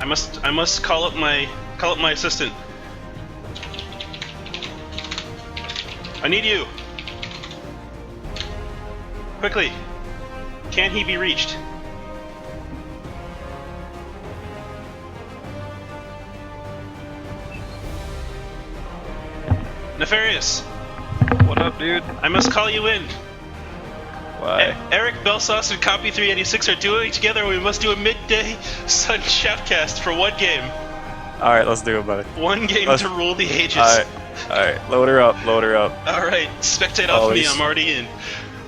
I must call up my assistant. I need you. Quickly. Can he be reached? Nefarious. What up, dude? I must call you in. Why? Erik, Belsauce, and Compy 386 are doing together. We must do a midday Sun Chefcast for one game. All right, let's do it, buddy. One game to rule the ages. All right. Load her up. Load her up. All right, spectate off me. I'm already in.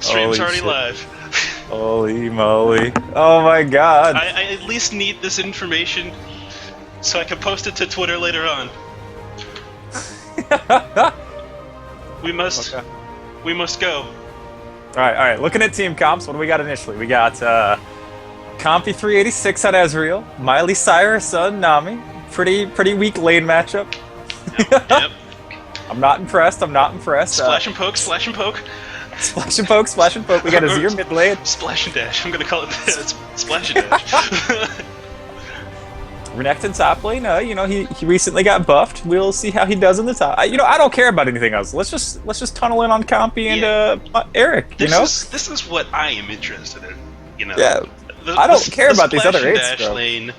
Stream's already live. Holy moly! Oh my God! I at least need this information so I can post it to Twitter later on. We must go. All right. Looking at team comps, what do we got initially? We got Compy 386 on Ezreal, Miley Cyrus on Nami. Pretty weak lane matchup. Yep. I'm not impressed. Splash and poke. Splash and poke. Splash and poke. We got Azir mid lane. Splash and dash. I'm gonna call it that. Splash and dash. Renekton top lane, he recently got buffed. We'll see how he does in the top. I don't care about anything else. Let's just tunnel in on Compy and Erik. This is what I am interested in. Yeah. I don't care about these other eights, dash bro. lane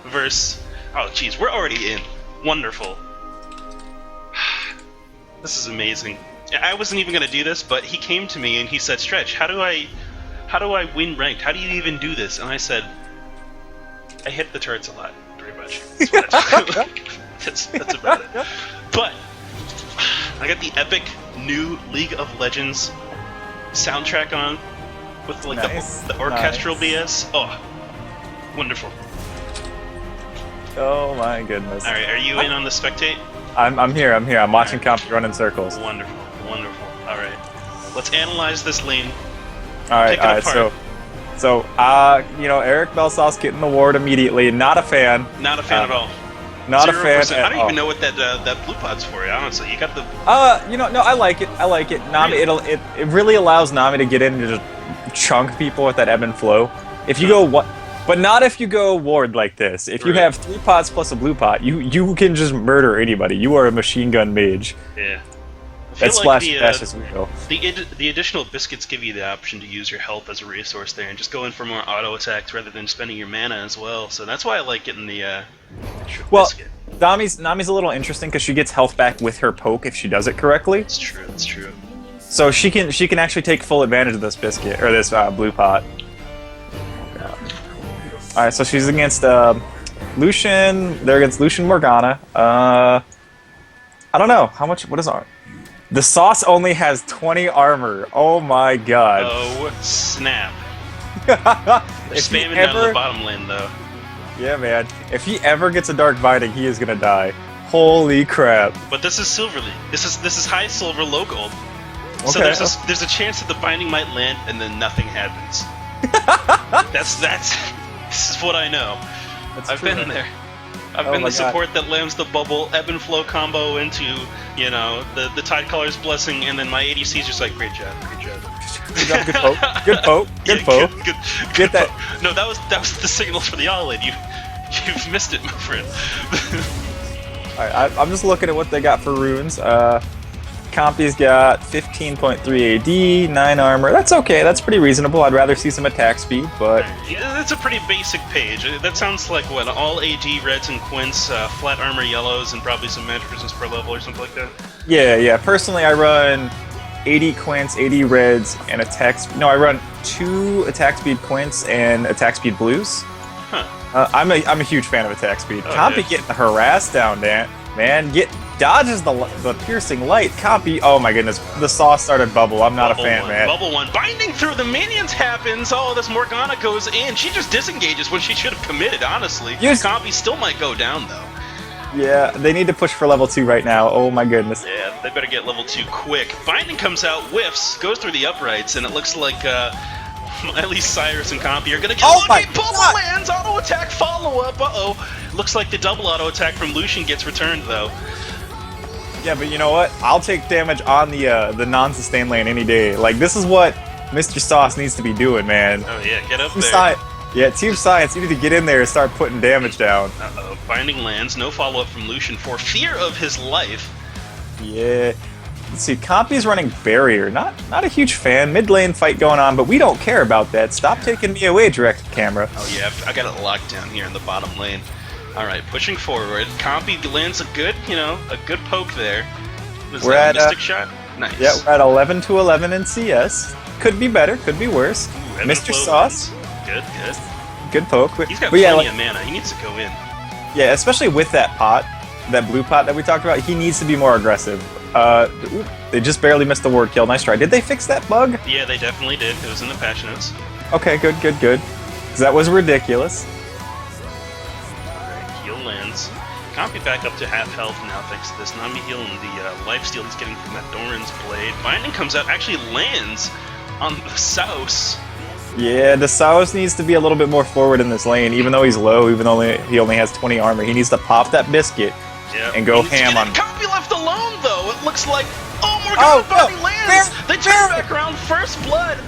versus. Oh, jeez, we're already in. Wonderful. This is amazing. I wasn't even gonna do this, but he came to me and he said, "Stretch, how do I win ranked? How do you even do this?" And I said, "I hit the turrets a lot." That's about it. But I got the epic new League of Legends soundtrack on with like the orchestral BS. Oh, wonderful. Oh my goodness. All right, are you in on the spectate? I'm here. I'm watching Compy run in circles. Wonderful. All right, let's analyze this lane. All right. So, Erik Belsauce getting the ward immediately. Not a fan. Not a fan at all. Not 0%. A fan. I don't even know what that blue pod's for. Honestly, you got the. No, I like it. Nami, it really allows Nami to get in and just chunk people with that ebb and flow. If you go but not if you go ward like this. If you have 3 pots plus a blue pot, you can just murder anybody. You are a machine gun mage. Yeah. That's splash dash as we go. The additional biscuits give you the option to use your health as a resource there and just go in for more auto attacks rather than spending your mana as well. So that's why I like getting the biscuit. Nami's a little interesting because she gets health back with her poke if she does it correctly. That's true. So she can actually take full advantage of this biscuit or this blue pot. All right, so she's against Lucian. They're against Lucian Morgana. I don't know what is our. The sauce only has 20 armor. Oh my God. Oh snap. Spamming down to the bottom lane though. Yeah, man. If he ever gets a dark binding, he is gonna die. Holy crap. But this is Silver League. This is high silver, low gold. Okay. So there's a chance that the binding might land and then nothing happens. This is what I know. I've been there. I've been the support that lands the bubble ebb and flow combo into, the Tide Caller's Blessing, and then my ADC's just like, great job. Good poke. Get that. Poke. No, that was the signal for the all lane. You've missed it, my friend. Alright, I'm just looking at what they got for runes. Compy's got 15.3 AD, 9 armor. That's okay. That's pretty reasonable. I'd rather see some attack speed, but... Yeah, that's a pretty basic page. That sounds like, what, all AD reds and quints, flat armor yellows, and probably some magic resistance per level or something like that? Yeah. Personally, I run 80 quints, 80 reds, and I run 2 attack speed quints and attack speed blues. Huh. I'm a huge fan of attack speed. Oh, Compy getting harassed down there. Man, dodges the piercing light. Compy, oh my goodness, the sauce started bubble. I'm not a fan, man. Bubble one. Binding through the minions happens. Oh, this Morgana goes in. She just disengages when she should have committed, honestly. Compy still might go down, though. Yeah, they need to push for level 2 right now. Oh my goodness. Yeah, they better get level 2 quick. Binding comes out, whiffs, goes through the uprights, and it looks like at least Cyrus and Compy are gonna get bubble lands, auto attack follow up. Looks like the double auto attack from Lucian gets returned though. Yeah, but you know what? I'll take damage on the non-sustain lane any day. Like, this is what Mr. Sauce needs to be doing, man. Oh yeah, get up there. Yeah, Team Science, you need to get in there and start putting damage down. Uh-oh, binding lands, no follow-up from Lucian for fear of his life. Yeah. Let's see, Compy's running barrier. Not a huge fan. Mid lane fight going on, but we don't care about that. Stop taking me away, direct camera. Oh yeah, I got it locked down here in the bottom lane. Alright, pushing forward. Compy lands a good, a good poke there. We're at Mystic shot? Nice. Yeah, we're at 11 to 11 in CS. Could be better, could be worse. Ooh, Mr. Sauce. Good, good. Good poke. He's got but plenty of mana. He needs to go in. Yeah, especially with that pot, that blue pot that we talked about, he needs to be more aggressive. They just barely missed the ward kill. Nice try. Did they fix that bug? Yeah, they definitely did. It was in the patch notes. Okay, good. Because that was ridiculous. Alright, heal lands. Compy back up to half health now thanks to this Nami heal and the lifesteal he's getting from that Doran's blade. Binding comes out, actually lands on the Souse. Yeah, the Saus needs to be a little bit more forward in this lane, even though he's low, even though he only has 20 armor. He needs to pop that biscuit and go ham on. Compy left alone, though. It looks like, oh my god, body lands. They turn back around. First blood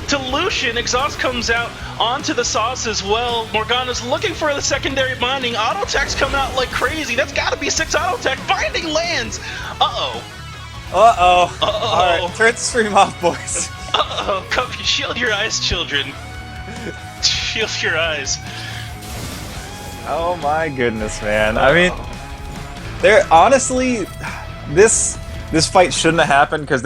to Lucian. Exhaust comes out onto the Sauce as well. Morgana's looking for the secondary binding. Auto attacks come out like crazy. That's got to be 6 auto attack. Binding lands. Uh-oh. Alright, turn the stream off, boys. Uh-oh, Compy, shield your eyes, children. Shield your eyes. Oh my goodness, man. I mean, they're honestly, this fight shouldn't have happened because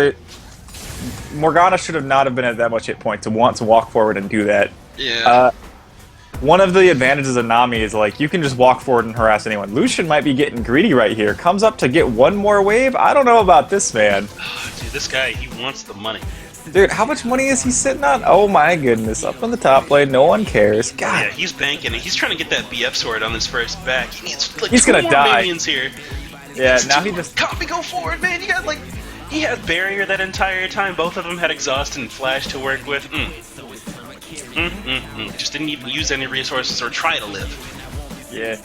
Morgana should have not have been at that much hit point to want to walk forward and do that. Yeah. One of the advantages of Nami is like you can just walk forward and harass anyone. Lucian might be getting greedy right here. Comes up to get one more wave. I don't know about this man. Dude, this guy, he wants the money. Dude, how much money is he sitting on? Oh my goodness, up on the top lane, no one cares. God. Yeah, he's banking it. He's trying to get that BF sword on his first back. He needs like he's 2 gonna more die. minions here. Yeah, now he just... Compy, go forward, man. You got like... He had barrier that entire time. Both of them had exhaust and flash to work with. Just didn't even use any resources or try to live. Yeah.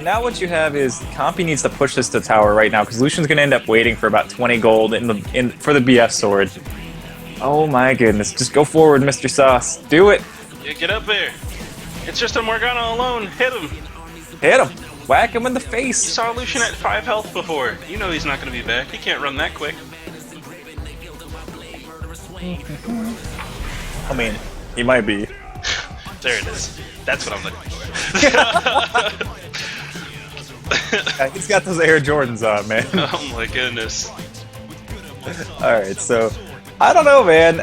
Now what you have is Compy needs to push this to tower right now because Lucian's gonna end up waiting for about 20 gold for the BF sword. Oh my goodness! Just go forward, Mr. Sauce. Do it. Yeah, get up there. It's just a Morgana alone. Hit him. Hit him. Whack him in the face. You saw Lucian at 5 health before. You know he's not going to be back. He can't run that quick. I mean, he might be. There it is. That's what I'm looking for. Yeah, he's got those Air Jordans on, man. Oh my goodness. Alright, so... I don't know, man.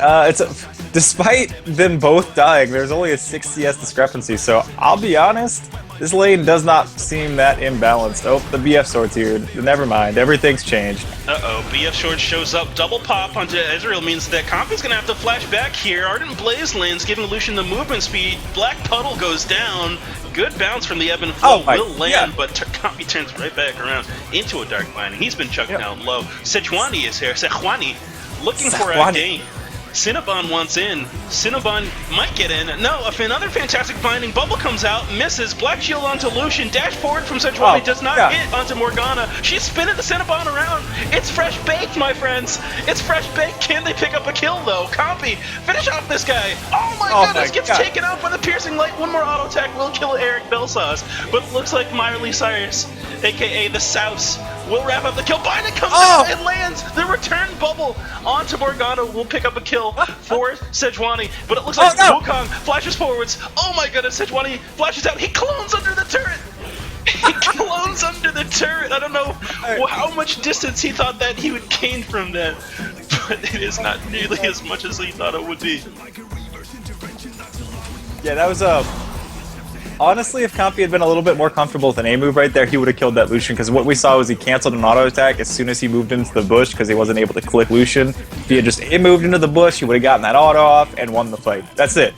Despite them both dying, there's only a 6 CS discrepancy, so I'll be honest, this lane does not seem that imbalanced. Oh, the BF sword's here. Never mind, everything's changed. Uh-oh, BF sword shows up, double pop onto Ezreal means that Compy's gonna have to flash back here. Ardent Blaze lands, giving Lucian the movement speed. Black Puddle goes down. Good bounce from the ebb and flow will land, but Compy turns right back around into a Dark Binding. He's been chucked down low. Sejuani is here. Sejuani looking for a game. Cinnabon wants in. Cinnabon might get in. No, another fantastic binding. Bubble comes out, misses. Black shield onto Lucian. Dash forward from Sejuani does not hit onto Morgana. She's spinning the Cinnabon around. It's fresh baked, my friends. It's fresh baked. Can they pick up a kill, though? Compy, finish off this guy. Oh my goodness, gets taken out by the piercing light. One more auto attack will kill Erik Belsauce. But it looks like Miley Cyrus, a.k.a. the Souse, will wrap up the kill. Binding comes out and lands. The return bubble onto Morgana will pick up a kill for Sejuani, but it looks like Wukong flashes forwards. Oh my goodness, Sejuani flashes out. He clones under the turret. He clones under the turret. I don't know how much distance he thought that he would gain from that, but it is not nearly as much as he thought it would be. Yeah, that was honestly, if Compy had been a little bit more comfortable with an A move right there, he would have killed that Lucian, because what we saw was he canceled an auto attack as soon as he moved into the bush because he wasn't able to click Lucian. If he had just A moved into the bush, he would have gotten that auto off and won the fight. That's it.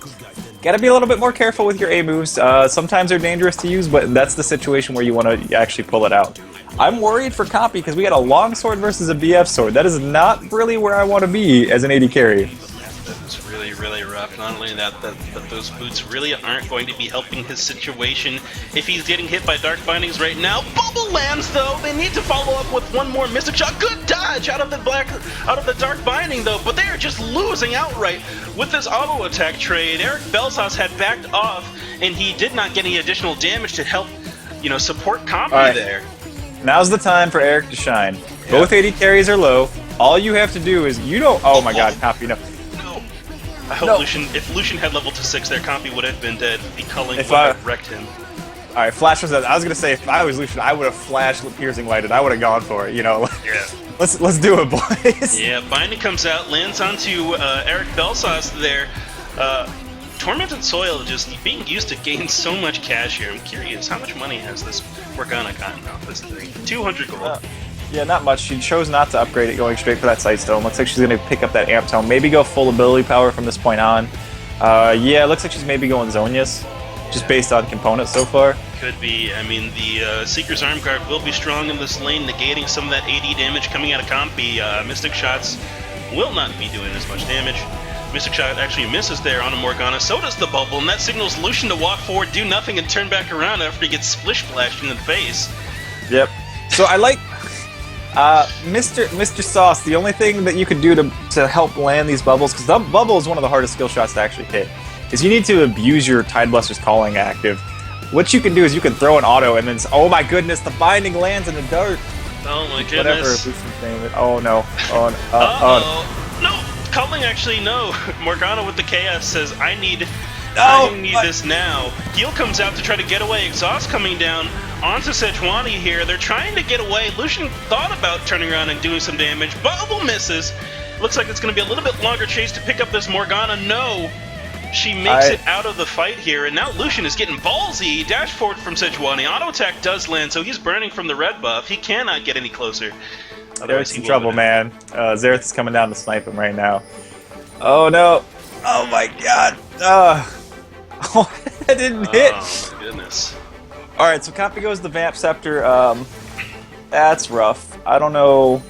Gotta be a little bit more careful with your A moves. Sometimes they're dangerous to use, but that's the situation where you want to actually pull it out. I'm worried for Compy because we got a longsword versus a BF sword. That is not really where I want to be as an AD carry. That was really, really rough. not only that, but those boots really aren't going to be helping his situation if he's getting hit by Dark Bindings right now. Bubble lands though. They need to follow up with one more Mystic Shot. Good dodge out of the Dark Binding though, but they are just losing outright with this auto attack trade. Erik Belsas had backed off, and he did not get any additional damage to help, support Compy there. Now's the time for Erik to shine. Yeah. Both AD carries are low. All you have to do is oh my god, Compy, no. I hope if Lucian had leveled to 6 there, Compy would have been dead. The culling would have wrecked him. Alright, Flash was I was gonna say, if I was Lucian, I would have flashed Piercing Lighted. I would have gone for it, Yeah. Let's do it, boys. Yeah, Binding comes out, lands onto Erik Belsas there. Tormented Soil just being used to gain so much cash here. I'm curious, how much money has this Morgana gotten off this thing? 200 gold. Yeah, not much. She chose not to upgrade it, going straight for that Sightstone. Looks like she's going to pick up that Amp Tome. Maybe go full ability power from this point on. Yeah, it looks like she's maybe going Zonius, just based on components so far. Could be. I mean, the Seeker's Arm Guard will be strong in this lane, negating some of that AD damage coming out of Compy. Mystic Shots will not be doing as much damage. Mystic Shot actually misses there on a Morgana, so does the Bubble, and that signals Lucian to walk forward, do nothing, and turn back around after he gets splish splashed in the face. Yep. So I like Mr. Sauce. The only thing that you could do to help land these bubbles, because the bubble is one of the hardest skill shots to actually hit, is you need to abuse your Tidebluster's Calling active. What you can do is you can throw an auto, and then oh my goodness, the Binding lands in the dirt. Oh my goodness. Whatever. Oh no. No. Culling actually, no. Morgana with the Chaos says, I need this now. Heal comes out to try to get away. Exhaust coming down onto Sejuani here. They're trying to get away. Lucian thought about turning around and doing some damage. Bubble misses. Looks like it's going to be a little bit longer chase to pick up this Morgana. No. She makes it out of the fight here, and now Lucian is getting ballsy. Dash forward from Sejuani. Auto attack does land, so he's burning from the red buff. He cannot get any closer. Erik's in trouble, man. Xerath is coming down to snipe him right now. Oh no! Oh my god! Oh, that didn't hit! Oh my goodness. Alright, so Compy goes the Vamp Scepter. That's rough. I don't know.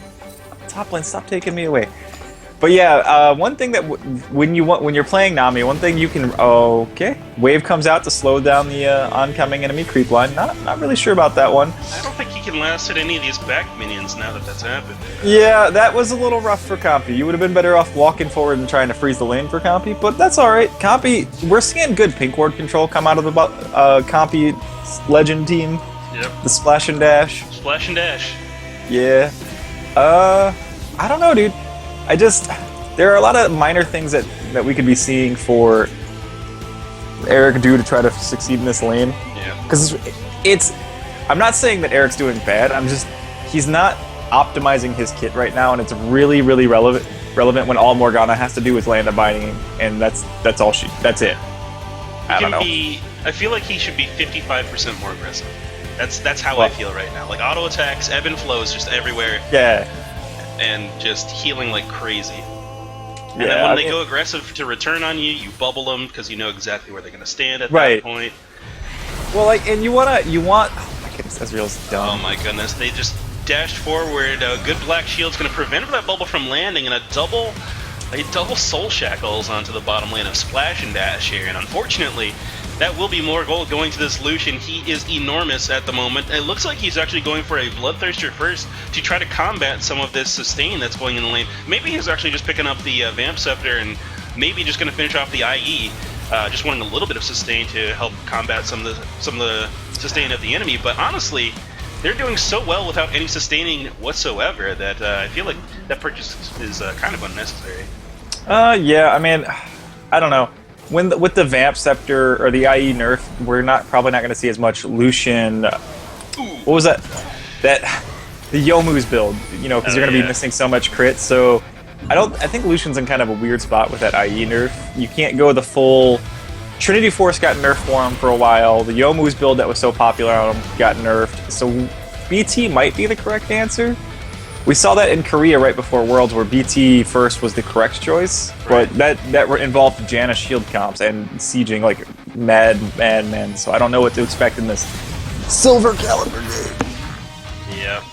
Top lane, stop taking me away. But yeah, one thing that when you're playing Nami, one thing you can Wave comes out to slow down the oncoming enemy creep line. Not really sure about that one. I don't think he can last at any of these back minions now that that's happened. Yeah, that was a little rough for Compy. You would have been better off walking forward and trying to freeze the lane for Compy, but that's all right. Compy, we're seeing good pink ward control come out of the Compy Legend team. Yep. The Splash and Dash. Splash and Dash. Yeah. I don't know, dude. There are a lot of minor things that we could be seeing for Erik to try to succeed in this lane. Yeah. Because I'm not saying that Erik's doing bad. He's not optimizing his kit right now, and it's really, really relevant when all Morgana has to do is land a Binding, and that's it. I don't know. I feel like he should be 55% more aggressive. That's how I feel right now. Like auto attacks, ebb and flows just everywhere. Yeah. And just healing like crazy. And then when they go aggressive to return on you, you bubble them because you know exactly where they're going to stand at that point. Well, and you want. Oh my goodness, Ezreal's dumb. Oh my goodness, they just dashed forward. A good black shield's going to prevent that bubble from landing, and a double soul shackles onto the bottom lane of Splash and Dash here. And unfortunately, that will be more gold going to this Lucian. He is enormous at the moment. It looks like he's actually going for a Bloodthirster first to try to combat some of this sustain that's going in the lane. Maybe he's actually just picking up the Vamp Scepter and maybe just going to finish off the IE. Just wanting a little bit of sustain to help combat some of the sustain of the enemy. But honestly, they're doing so well without any sustaining whatsoever that I feel like that purchase is kind of unnecessary. Yeah, I mean, I don't know. With the Vamp Scepter or the IE nerf, we're probably not going to see as much Lucian. What was that? The Youmuu's build, because you're going to be missing so much crit. So I think Lucian's in kind of a weird spot with that IE nerf. You can't go the full. Trinity Force got nerfed for him for a while. The Youmuu's build that was so popular on him got nerfed. So BT might be the correct answer. We saw that in Korea right before Worlds, where BT first was the correct choice, but that involved Janna shield comps and sieging like madmen. So I don't know what to expect in this Silver Caliber game. Yeah,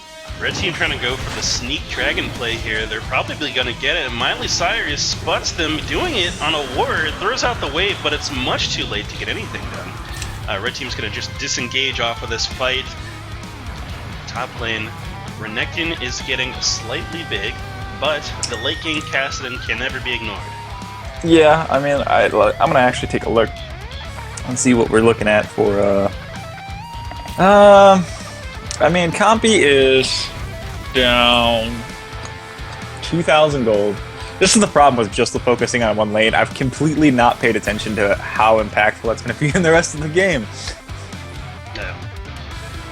Red team trying to go for the sneak dragon play here. They're probably going to get it. Miley Cyrus spots them doing it on a ward, throws out the wave, but it's much too late to get anything done. Red team's going to just disengage off of this fight. Top lane, Renekton is getting slightly big, but the late game Kassadin can never be ignored. Yeah, I mean, I'm going to actually take a look and see what we're looking at for... I mean, Compy is down 2,000 gold. This is the problem with just focusing on one lane. I've completely not paid attention to how impactful that's going to be in the rest of the game. No.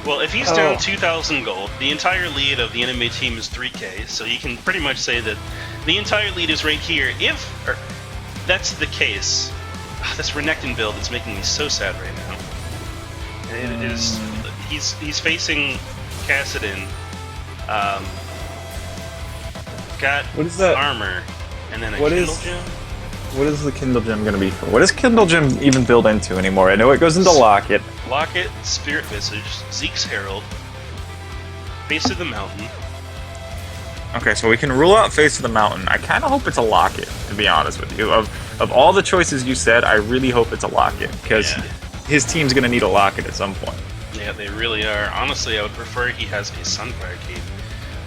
Well, if he's down 2,000 gold, the entire lead of the enemy team is 3k, so you can pretty much say that the entire lead is right here. If that's the case, this Renekton build is making me so sad right now. It is... He's facing Kassadin. Got what is that? Armor, and then a Kindle Gem. What is the Kindle Gem going to be for? What does Kindle Gem even build into anymore? I know it goes into Locket. Locket, Spirit Visage, Zeke's Herald, Face of the Mountain. Okay, so we can rule out Face of the Mountain. I kind of hope it's a Locket, to be honest with you. Of all the choices you said, I really hope it's a Locket, because his team's going to need a Locket at some point. Yeah, they really are. Honestly, I would prefer he has a Sunfire Cape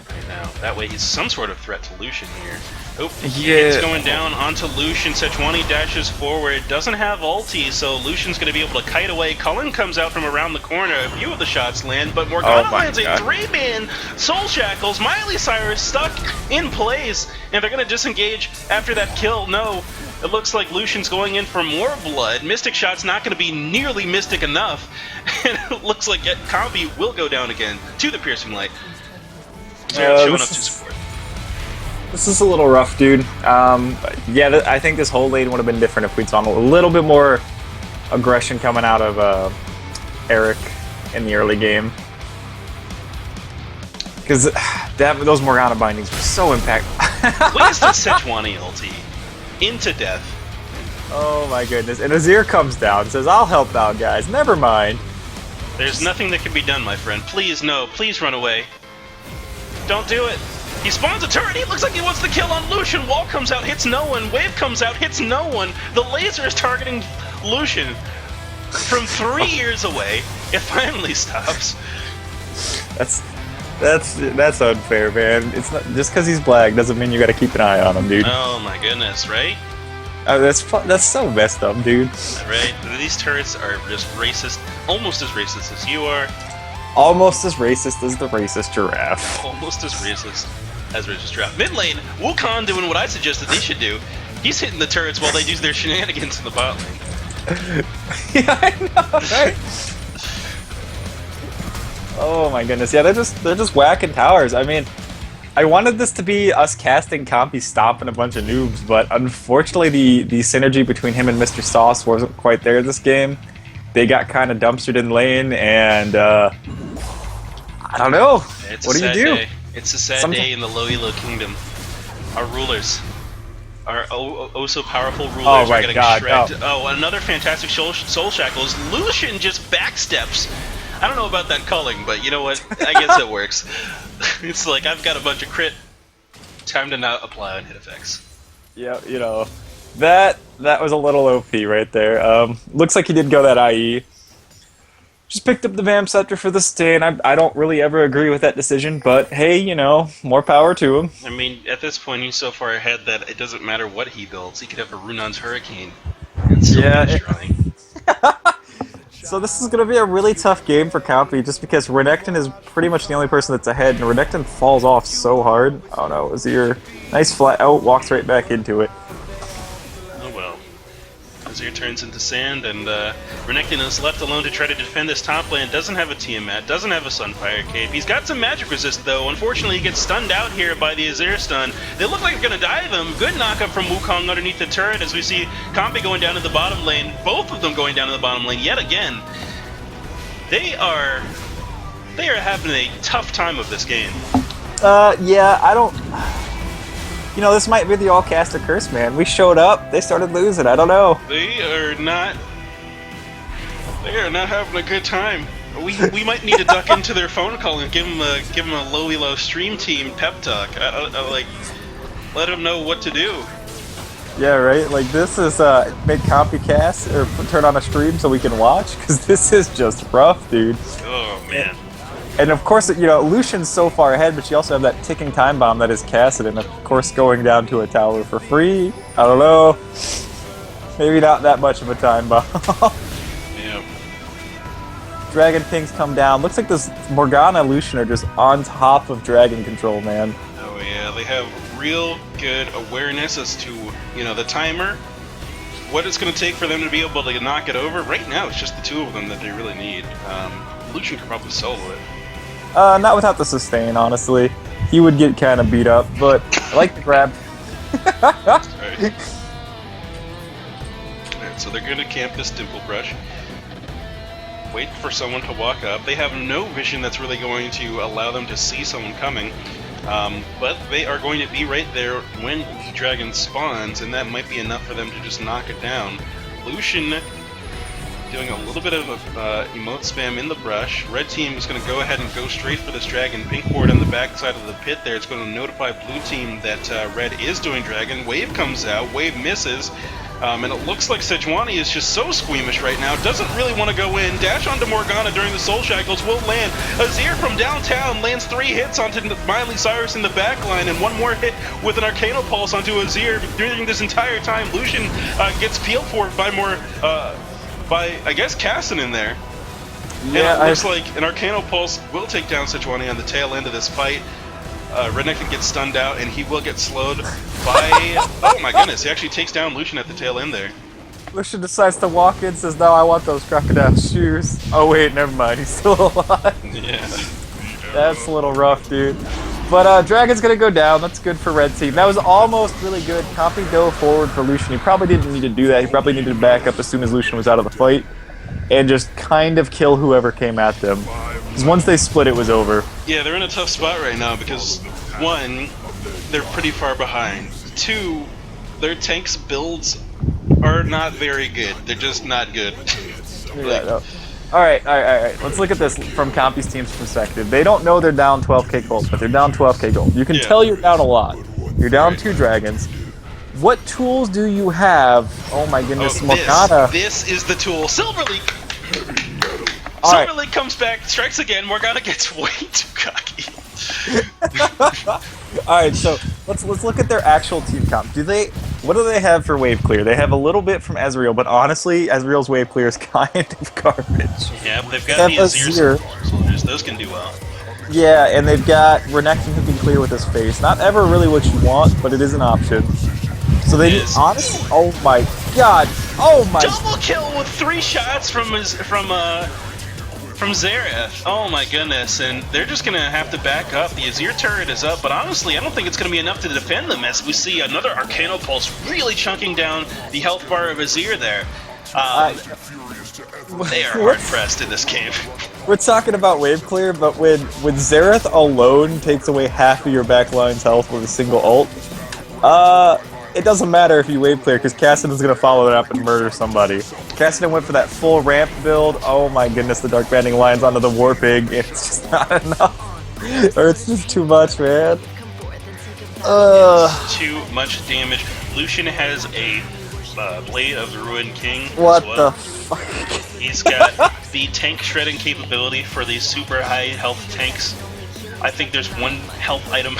right now. That way he's some sort of threat to Lucian here. Oh, it's going down onto Lucian. Sejuani dashes forward. Doesn't have ulti, so Lucian's going to be able to kite away. Cullen comes out from around the corner. A few of the shots land, but Morgana lands a 3-man Soul Shackles. Miley Cyrus stuck in place, and they're going to disengage after that kill. No. It looks like Lucian's going in for more blood. Mystic Shot's not going to be nearly mystic enough. And it looks like Compy will go down again to the Piercing Light. Showing up to support. This is a little rough, dude. Yeah, I think this whole lane would have been different if we'd saw a little bit more aggression coming out of Erik in the early game. Because those Morgana bindings were so impactful. Wasted Sejuani ulti. Into death. Oh my goodness. And Azir comes down and says, I'll help out, guys. Never mind. There's nothing that can be done, my friend. Please, no. Please run away. Don't do it. He spawns a turret. He looks like he wants to kill on Lucian. Wall comes out, hits no one. Wave comes out, hits no one. The laser is targeting Lucian from 3 years away. It finally stops. That's unfair, man. It's not just because he's black doesn't mean you got to keep an eye on him, dude. Oh my goodness, right? That's so messed up, dude. Right? These turrets are just racist, almost as racist as you are. Almost as racist as the racist giraffe. Almost as racist as racist giraffe. Mid lane, Wukong doing what I suggested they should do. He's hitting the turrets while they do their shenanigans in the bot lane. Yeah, I know, right? Oh my goodness, yeah, they're just whacking towers. I mean, I wanted this to be us casting Compy stomping a bunch of noobs, but unfortunately the synergy between him and Mr. Sauce wasn't quite there this game. They got kind of dumpstered in lane, and I don't know. What do you do? It's a sad day in the low elo kingdom. Our rulers, our oh so powerful rulers are getting shredded. Oh, another fantastic Soul Shackles. Lucian just backsteps. I don't know about that culling, but you know what? I guess it works. It's like, I've got a bunch of crit. Time to not apply on hit effects. Yeah, you know, that was a little OP right there. Looks like he did go that IE. Just picked up the Vamp Scepter for the stay, and I don't really ever agree with that decision, but hey, you know, more power to him. I mean, at this point, he's so far ahead that it doesn't matter what he builds. He could have a Runon's Hurricane and still be destroying. So this is going to be a really tough game for Compy, just because Renekton is pretty much the only person that's ahead, and Renekton falls off so hard. Oh no, Azir, nice flat out, walks right back into it. Oh well. Azir turns into sand, and Renekton is left alone to try to defend this top lane. Doesn't have a Tiamat, doesn't have a Sunfire Cape. He's got some magic resist though. Unfortunately, he gets stunned out here by the Azir stun. They look like they're going to dive him. Good knockup from Wukong underneath the turret as we see Compy going down to the bottom lane. Both of them going down to the bottom lane yet again. They are having a tough time of this game. Yeah, I don't... You know, this might be the all-caster curse, man. We showed up, they started losing, I don't know. They are not having a good time. We might need to duck into their phone call and give them a low elo stream team pep talk. Like, let them know what to do. Yeah, right. Like this is make Compy cast or turn on a stream so we can watch because this is just rough, dude. Oh man. And of course, you know, Lucian's so far ahead, but you also have that ticking time bomb that is Kassadin, of course, going down to a tower for free. I don't know. Maybe not that much of a time bomb. Yeah. Dragon Pings come down. Looks like this Morgana and Lucian are just on top of Dragon Control, man. Oh yeah, they have real good awareness as to, you know, the timer, what it's going to take for them to be able to knock it over. Right now, it's just the two of them that they really need. Lucian could probably solo it. Not without the sustain, honestly. He would get kind of beat up, but I like the grab. Alright, so they're going to camp this Dimple Brush. Wait for someone to walk up. They have no vision that's really going to allow them to see someone coming. But they are going to be right there when the dragon spawns, and that might be enough for them to just knock it down. Lucian doing a little bit of emote spam in the brush. Red team is going to go ahead and go straight for this dragon. Pink board on the back side of the pit there. It's going to notify blue team that red is doing dragon. Wave comes out. Wave misses. And it looks like Sejuani is just so squeamish right now. Doesn't really want to go in. Dash onto Morgana during the Soul Shackles will land. Azir from downtown lands 3 hits onto Miley Cyrus in the back line, and 1 more hit with an Arcano Pulse onto Azir. During this entire time, Lucian gets peeled for by by, I guess, Kassadin in there. Yeah, and it looks like an Arcano Pulse will take down Sejuani on the tail end of this fight. Redneck gets stunned out, and he will get slowed by... oh my goodness, he actually takes down Lucian at the tail end there. Lucian decides to walk in, says, no, I want those crocodile shoes. Oh wait, never mind, he's still alive. Yeah. That's a little rough, dude. But Dragon's gonna go down, that's good for red team. That was almost really good. Compy dove forward for Lucian. He probably didn't need to do that, he probably needed to back up as soon as Lucian was out of the fight. And just kind of kill whoever came at them. Because once they split, it was over. Yeah, they're in a tough spot right now because, 1, they're pretty far behind. 2, their tanks builds are not very good. They're just not good. Yeah, no. Alright. Let's look at this from Compy's team's perspective. They don't know they're down 12k gold, but they're down 12k gold. You can tell you're down a lot. You're down 2 dragons. What tools do you have? Oh my goodness, Morgana. This is the tool. Silver Leak! Right. Silver Leak comes back, strikes again, Morgana gets way too cocky. Alright, so let's look at their actual team comp. What do they have for wave clear? They have a little bit from Ezreal, but honestly, Ezreal's wave clear is kind of garbage. Yeah, but they've got the Azir soldiers. Those can do well. Yeah, and they've got Renekton who can clear with his face. Not ever really what you want, but it is an option. So they need, honestly, oh my god, oh my. Double kill with 3 shots from Xerath. Oh my goodness, and they're just gonna have to back up. The Azir turret is up, but honestly, I don't think it's gonna be enough to defend them as we see another Arcano Pulse really chunking down the health bar of Azir there. They are hard pressed in this game. We're talking about wave clear, but when Xerath alone takes away half of your backline's health with a single ult, it doesn't matter if you wave clear, because Kassadin's going to follow it up and murder somebody. Kassadin went for that full ramp build. Oh my goodness, the Dark Banding Lions onto the Warpig. It's just not enough. Or it's just too much, man. Too much damage. Lucian has a Blade of the Ruined King what as well. The fuck? He's got the tank shredding capability for these super high health tanks. I think there's 1 health item...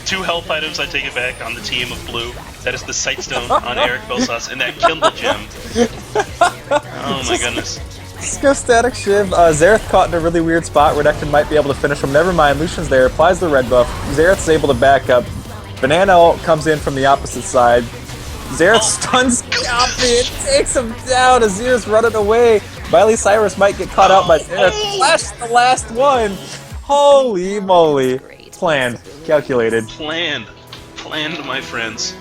2 health items, I take it back, on the team of blue. That is the Sightstone on Erik Belsas and that Kindle Gem. Oh my goodness. Let's go Static Shiv. Xerath caught in a really weird spot. Renekton might be able to finish him. Never mind, Lucian's there, applies the red buff. Xerath's able to back up. Banana ult comes in from the opposite side. Xerath stuns Compy and takes him down. Azir's running away. Miley Cyrus might get caught out by Xerath. Flash the last one. Holy moly. Planned. Calculated. Planned, my friends.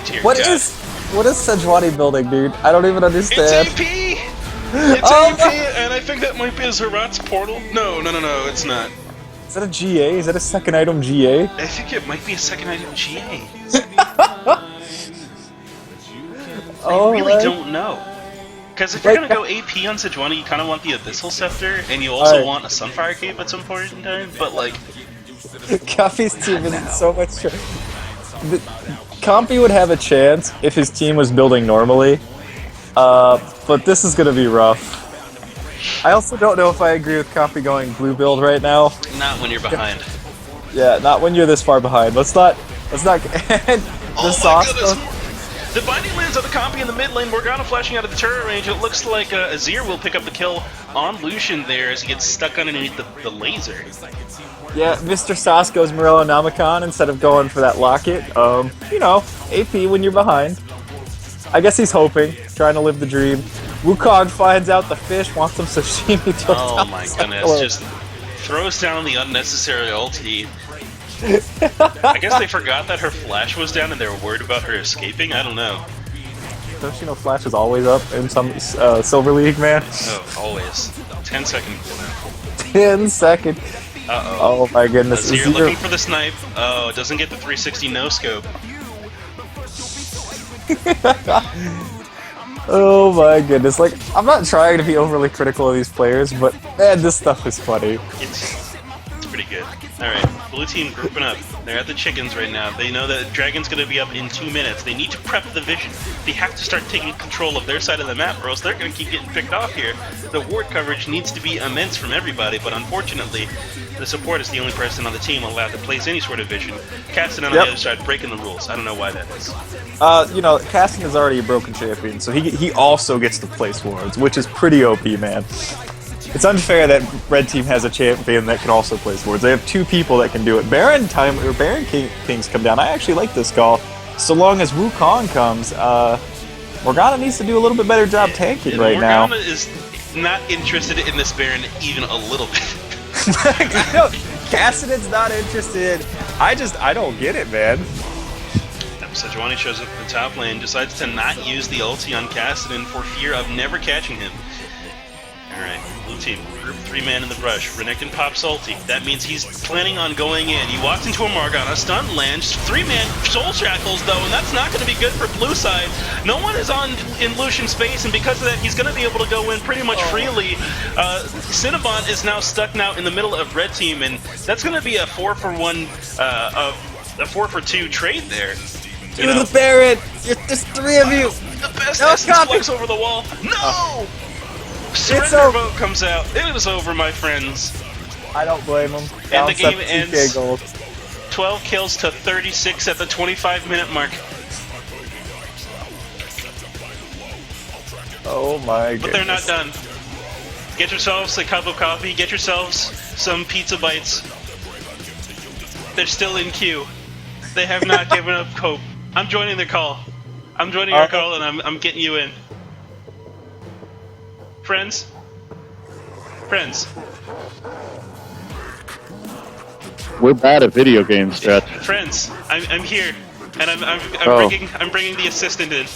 Dear What God. is Sejuani building, dude? I don't even understand. It's AP! It's AP, and I think that might be a Zerat's portal. No, it's not. Is that a GA? Is that a second item GA? I think it might be a second item GA. I really don't know. Because if you're gonna go AP on Sejuani, you kind of want the Abyssal Scepter, and you also want a Sunfire Cape at some point in time. But like, Compy's team is so much. Compy would have a chance if his team was building normally, but this is gonna be rough. I also don't know if I agree with Compy going blue build right now. not when you're behind. Yeah, not when you're this far behind. Let's not. The sauce. The binding lands on the Compy in the mid lane. Morgana flashing out of the turret range. It looks like Azir will pick up the kill on Lucian there as he gets stuck underneath the laser. Yeah, Mr. Sauce goes Morello Namicon instead of going for that locket. You know, AP when you're behind. I guess he's hoping, trying to live the dream. Wukong finds out the fish, wants some sashimi. Oh my goodness, just throws down the unnecessary ulti. I guess they forgot that her flash was down and they were worried about her escaping? I don't know. Don't you know Flash is always up in some Silver League, man? Oh, always. 10-second cooldown. 10 second. Uh-oh. Oh my goodness. Azir looking for the snipe. Oh, doesn't get the 360 no-scope. Oh my goodness. Like, I'm not trying to be overly critical of these players, but man, this stuff is funny. It's pretty good. Alright, blue team grouping up. They're at the chickens right now. They know that Dragon's gonna be up in 2 minutes. They need to prep the vision. They have to start taking control of their side of the map, or else they're gonna keep getting picked off here. The ward coverage needs to be immense from everybody, but unfortunately, the support is the only person on the team allowed to place any sort of vision. Casting on the other side, breaking the rules. I don't know why that is. You know, Casting is already a broken champion, so he also gets to place wards, which is pretty OP, man. It's unfair that Red Team has a champion that can also place wards. They have 2 people that can do it. Baron Kings come down. I actually like this call. So long as Wukong comes, Morgana needs to do a little bit better job tanking right now. Morgana is not interested in this Baron even a little bit. Cassidon's not interested. I don't get it, man. Sejuani shows up in the top lane, decides to not use the ulti on Cassidon for fear of never catching him. Alright, blue team, group 3-man in the brush. Renekton pops ulti. That means he's planning on going in. He walks into a Morgana, stun lands, 3-man soul shackles though, and that's not going to be good for blue side. No one is in Lucian space, and because of that, he's going to be able to go in pretty much freely. Cinnabon is now stuck in the middle of red team, and that's going to be a 4-for-1, a 4-for-2 trade there. You're the Baron! There's 3 of you! The best essence flex over the wall. No! Surrender vote comes out. It was over, my friends. I don't blame him. And the game ends 12 kills to 36 at the 25-minute mark. Oh my goodness. But they're not done. Get yourselves a cup of coffee. Get yourselves some pizza bites. They're still in queue. They have not given up hope. I'm joining their call. I'm joining your call, and I'm getting you in. Friends? Friends? We're bad at video games, Stretch. Friends, I'm here, and I'm bringing the assistant in.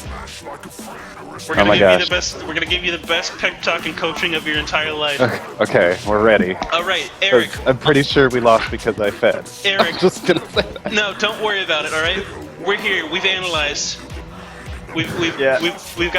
We're gonna give you the best. We're gonna give you the best pep talk and coaching of your entire life. Okay, we're ready. All right, Erik. I'm pretty sure we lost because I fed. Erik, I'm just gonna say that. No, don't worry about it. All right, we're here. We've analyzed. We've got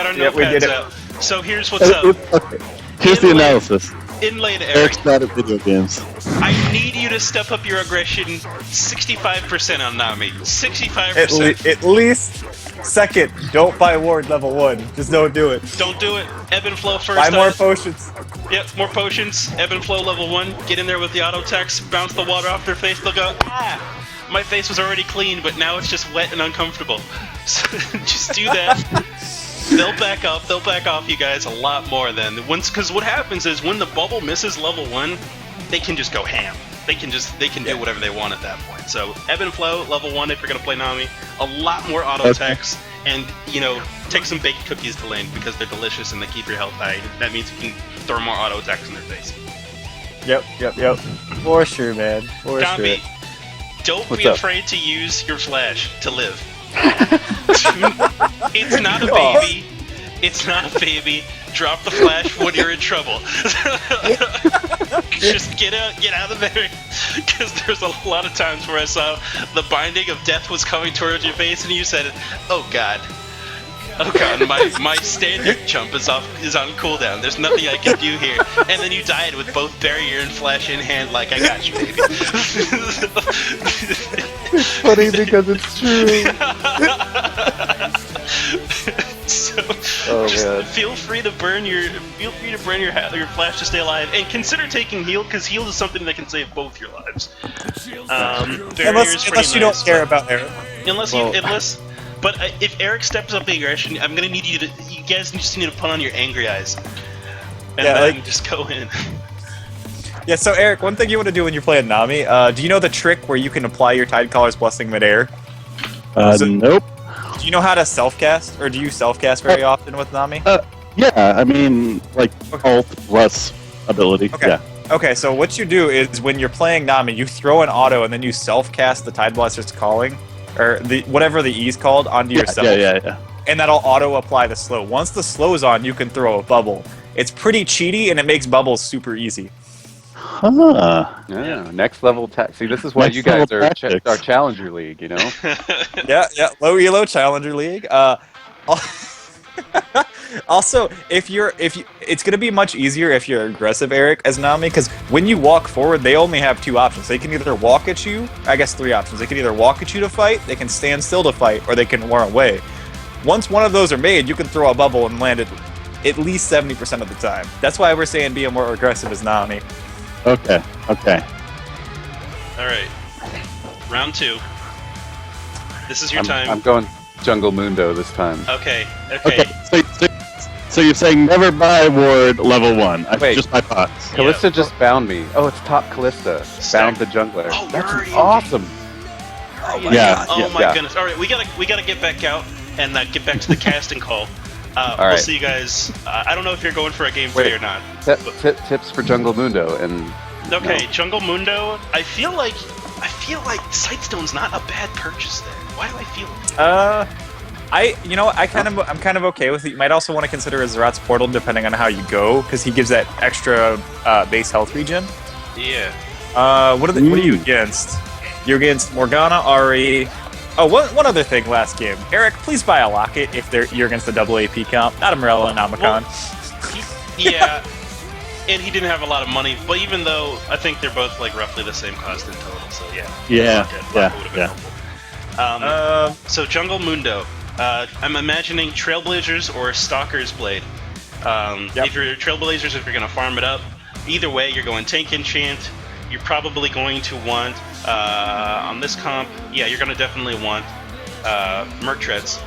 our notepads out. So here's what's up. Okay. Here's the analysis. In lane, Erik. Erik's bad at video games. I need you to step up your aggression 65% on Nami. 65%. At least second, don't buy ward level 1. Just don't do it. Don't do it. Ebb and flow first. Buy more potions. Yep, more potions. Ebb and flow level 1. Get in there with the auto attacks. Bounce the water off their face. They'll go, ah! My face was already clean, but now it's just wet and uncomfortable. So just do that. They'll back up. They'll back off you guys a lot more then. Because what happens is when the bubble misses level 1, they can just go ham. They can do whatever they want at that point. So ebb and flow level 1 if you're gonna play Nami. A lot more auto attacks, and take some baked cookies to lane because they're delicious and they keep your health high. That means you can throw more auto attacks in their face. Yep. For sure, man. For Compy, sure. Don't be afraid to use your flash to live. It's not a baby. It's not a baby. Drop the flash when you're in trouble. Just get out of there. Because there's a lot of times where I saw the binding of death was coming towards your face and you said, oh god. Oh god, my standard jump is on cooldown. There's nothing I can do here. And then you died with both barrier and flash in hand, like I got you, baby. It's funny because it's true. So Oh, just man. feel free to burn your flash to stay alive, and consider taking heal, because heal is something that can save both your lives. Barrier is pretty Unless you don't nice, care but- about Erik. But if Erik steps up the aggression, I'm gonna need you guys just need to put on your angry eyes, and Yeah, then like- just go in. Yeah, so Erik, one thing you want to do when you're playing Nami, do you know the trick where you can apply your Tidecaller's Blessing midair? Nope. Do you know how to self-cast, or do you self-cast very often with Nami? Yeah, I mean, like, alt plus ability. Okay. Yeah. Okay, so what you do is when you're playing Nami, you throw an auto and then you self-cast the Tide Blaster's Calling, or whatever the E's called, onto yourself. Yeah. And that'll auto-apply the slow. Once the slow's on, you can throw a bubble. It's pretty cheaty, and it makes bubbles super easy. Huh. Yeah, next level tech. See, this is why Next you guys level are tactics. our Challenger League, you know? Yeah, low elo Challenger League. Also, it's gonna be much easier if you're aggressive, Erik, as Nami, because when you walk forward, they only have two options. They can either walk at you. I guess three options. They can either walk at you to fight, they can stand still to fight, or they can run away. Once one of those are made, you can throw a bubble and land it at least 70% of the time. That's why we're saying be more aggressive as Nami. Okay. Alright. Round 2. This is your time. I'm going Jungle Mundo this time. Okay. Okay. So you're saying never buy ward level 1. I Wait. just buy pots. Callista just bound me. Oh, it's top Callista. Bound the jungler. Oh, you're That's already in awesome. Oh my Yeah, god. Oh yeah, my yeah. goodness. Alright, we gotta get back out and get back to the casting call. We'll right. see you guys. I don't know if you're going for a game 3 Wait. or not. Tips for Jungle Mundo and Okay, Jungle Mundo. I feel like Sightstone's not a bad purchase there. Why do I feel like I'm kind of okay with it. You might also want to consider Zerat's Portal depending on how you go, because he gives that extra base health regen. Yeah. What are you against? You're against Morgana, Ari. Oh, one other thing last game. Erik, please buy a Locket if you're against the double AP comp. Not Umbrella and Amakan. Yeah. And he didn't have a lot of money, but even though I think they're both like roughly the same cost in total, so yeah. Locket would've been helpful. So Jungle Mundo. I'm imagining Trailblazers or Stalker's Blade. If you're Trailblazers, if you're going to farm it up, either way, you're going Tank Enchant. You're probably going to want, on this comp, yeah, you're going to definitely want Merc Treads.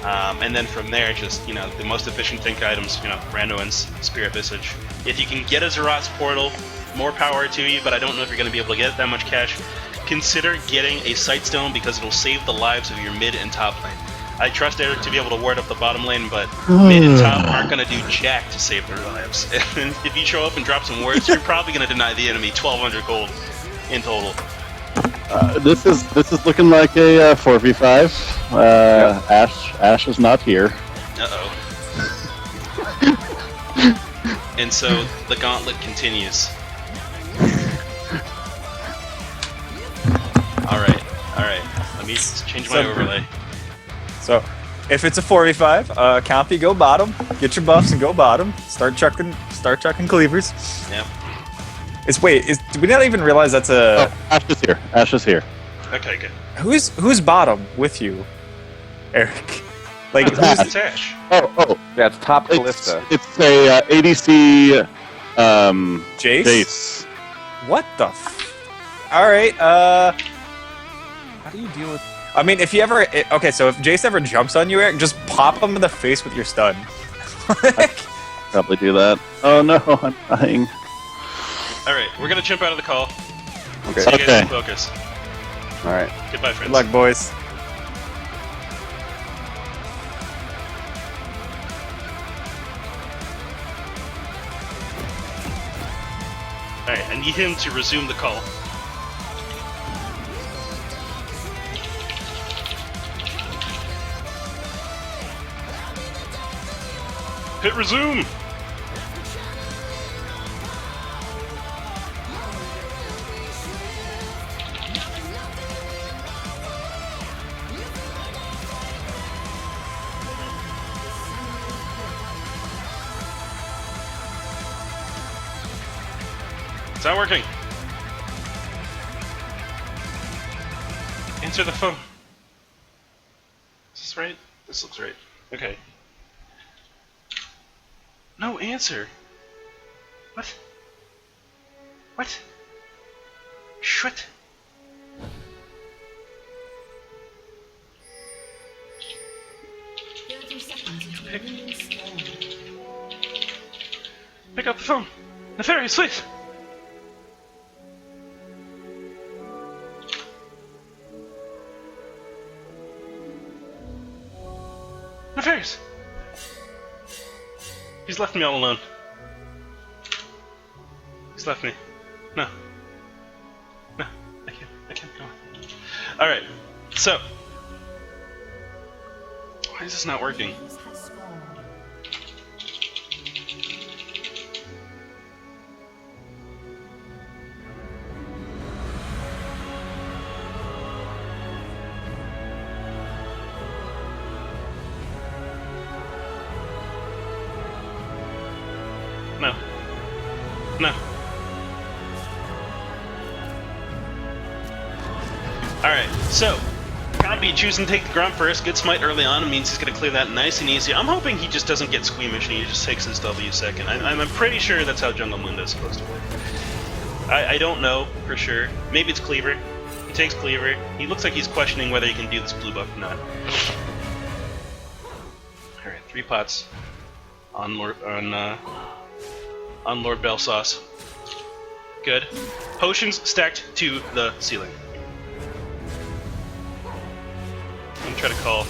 And then from there, just, the most efficient tank items, Rando and Spirit Visage. If you can get a Zerat's Portal, more power to you, but I don't know if you're going to be able to get that much cash. Consider getting a Sightstone because it'll save the lives of your mid and top lane. I trust Erik to be able to ward up the bottom lane, but mid and top aren't going to do jack to save their lives. And if you show up and drop some wards, you're probably going to deny the enemy 1,200 gold in total. This is looking like a 4v5. Ash is not here. Uh-oh. And so the gauntlet continues. Alright. Let me change my overlay. So, if it's a 4v5, Compy, go bottom. Get your buffs and go bottom. Start chucking cleavers. Yep. Did we not even realize that's a... Oh, Ash is here. Okay, good. Who's bottom with you, Erik? Like, Who's Ash. Ash? Oh. yeah, it's top Callista. It's a ADC Jace? Jace. What the Alright, how do you deal with... I mean, if you ever... Okay, so if Jace ever jumps on you, Erik, just pop him in the face with your stun. Probably do that. Oh no, I'm dying. Alright, we're gonna jump out of the call. Okay. So you guys Okay. can focus. All right. Goodbye, friends. Good luck, boys. Alright, I need him to resume the call. Hit resume! It's not working. Answer the phone. Is this right? This looks right. Okay. No answer. What? What? Shit. Pick up the phone. Nefarious, please. Nefarious. He's left me all alone. He's left me. No. No. I can't go on. Alright. So. Why is this not working? No. No. Alright, so Compy choosing to take the grunt first, good smite early on, means he's going to clear that nice and easy. I'm hoping he just doesn't get squeamish and he just takes his W second. I'm pretty sure that's how Jungle Mundo is supposed to work. I don't know for sure. Maybe it's Cleaver. He takes Cleaver. He looks like he's questioning whether he can do this blue buff or not. Alright, 3 pots on Lord Bell Sauce. Good. Potions stacked to the ceiling. I'm gonna try to call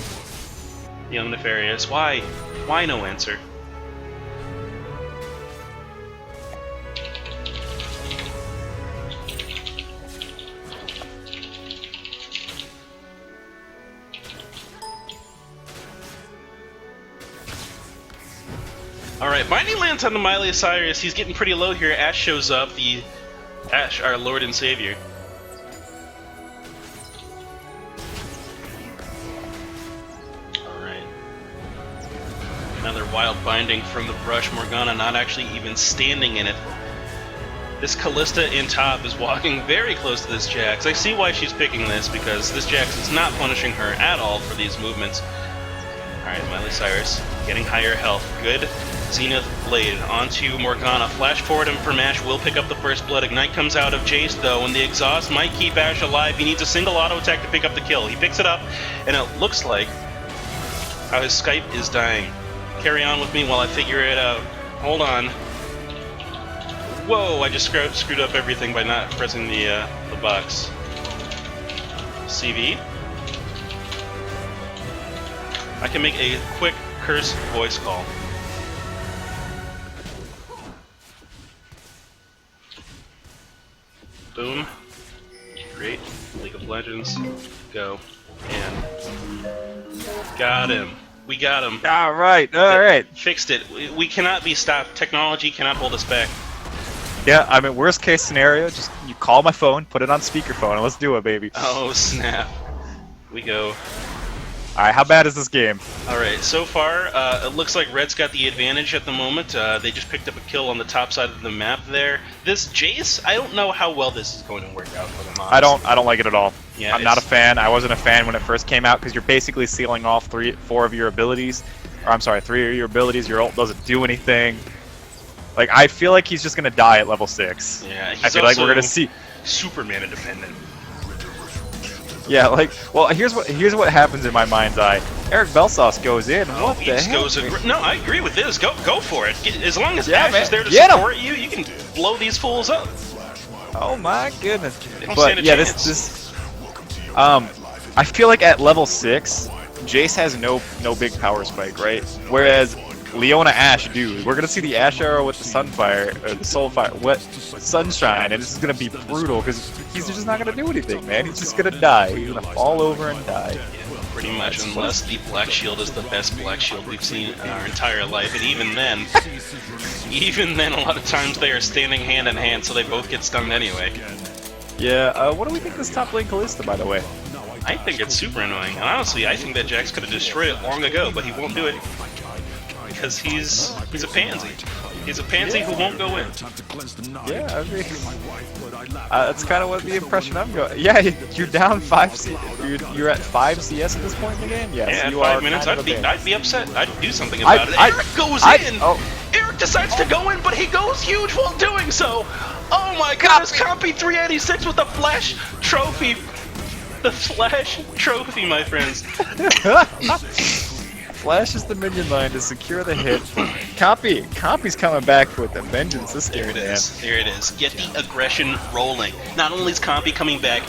Young Nefarious. Why? Why no answer? Alright, Binding lands on the Miley Osiris. He's getting pretty low here. Ash shows up. The Ash, our Lord and Savior. Another wild binding from the brush. Morgana not actually even standing in it. This Callista in top is walking very close to this Jax. I see why she's picking this, because this Jax is not punishing her at all for these movements. Alright, Miley Cyrus getting higher health. Good Zenith Blade onto Morgana. Flash forward him for Mash, will pick up the first blood. Ignite comes out of Jace though, and the exhaust might keep Ash alive. He needs a single auto attack to pick up the kill. He picks it up, and it looks like how his Skype is dying. Carry on with me while I figure it out. Hold on. Whoa, I just screwed up everything by not pressing the box. CV. I can make a quick curse voice call. Boom. Great. League of Legends. Go. And got him. We got him. Alright. Fixed it. We cannot be stopped. Technology cannot hold us back. Yeah, I mean, worst case scenario, just you call my phone, put it on speakerphone, and let's do it, baby. Oh, snap. We go. Alright, how bad is this game? Alright, so far, it looks like Red's got the advantage at the moment. They just picked up a kill on the top side of the map there. This Jace, I don't know how well this is going to work out for them, honestly. I don't like it at all. Yeah, I'm not a fan. I wasn't a fan when it first came out, because you're basically sealing off 4 of your abilities. Or, I'm sorry, 3 of your abilities. Your ult doesn't do anything. Like, I feel like he's just going to die at level 6. Yeah, he's I feel like we're going to see... Superman independent. Yeah, like, well, here's what happens in my mind's eye. Erik Belsauce goes in. Oh, What he the just heck? goes. No, I agree with this. Go for it. As long as Yeah, Ash man. is there to Get him. support you, you can blow these fools up. Oh my goodness. Don't stand But a yeah, chance. this I feel like at level 6, Jace has no big power spike, right? Whereas Leona Ash do. We're gonna see the Ash arrow with the Sunfire, or the Soulfire, with Sunshine, and this is gonna be brutal because he's just not gonna do anything, man. He's just gonna die. He's gonna fall over and die. Pretty much, unless the Black Shield is the best Black Shield we've seen in our entire life, and even then, a lot of times they are standing hand in hand, so they both get stunned anyway. Yeah. What do we think of this top lane Callista, by the way? I think it's super annoying, and honestly, I think that Jax could have destroyed it long ago, but he won't do it because he's a pansy. He's a pansy who won't go in. Yeah, I mean, that's kind of what the impression I'm going. Yeah, you're down 5 C. You're at 5 CS at this point in the game. Yes, yeah, you at 5 are minutes, kind of I'd be upset. I'd do something about it. Erik goes in. Oh. Erik decides to go in, but he goes huge while doing so. Oh my goodness, Compy 386 with the Flash trophy. The Flash trophy, my friends. Flashes the minion line to secure the hit. Compy's coming back with a vengeance this game, man. There it is. Get the aggression rolling. Not only is Compy coming back,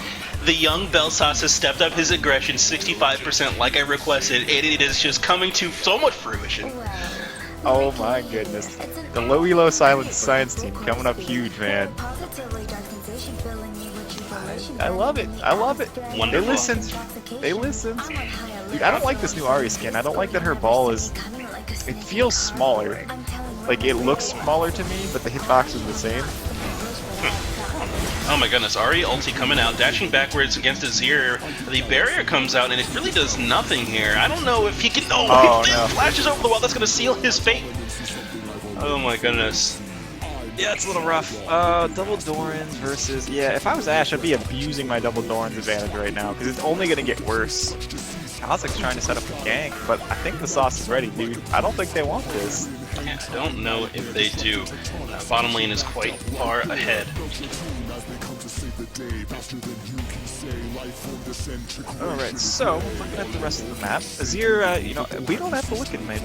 the young Belsas has stepped up his aggression 65% like I requested, and it is just coming to so much fruition. Oh my goodness. The low elo science team coming up huge, man. I love it. I love it. Wonderful. They listened. They listened. Dude, I don't like this new Ahri skin. I don't like that her ball is... It feels smaller. Like, it looks smaller to me, but the hitbox is the same. Oh my goodness, Ahri ulti coming out, dashing backwards against Azir. The barrier comes out, and it really does nothing here. I don't know if he can... Oh, he flashes over the wall. That's going to seal his fate. Oh my goodness. Yeah, it's a little rough. Double Doran's versus... Yeah, if I was Ashe, I'd be abusing my double Doran's advantage right now, because it's only going to get worse. Kha'Zix's trying to set up a gank, but I think the sauce is ready, dude. I don't think they want this. Yeah, I don't know if they do. Bottom lane is quite far ahead. Alright, so, looking at the rest of the map, Azir, you know, we don't have to look at mid.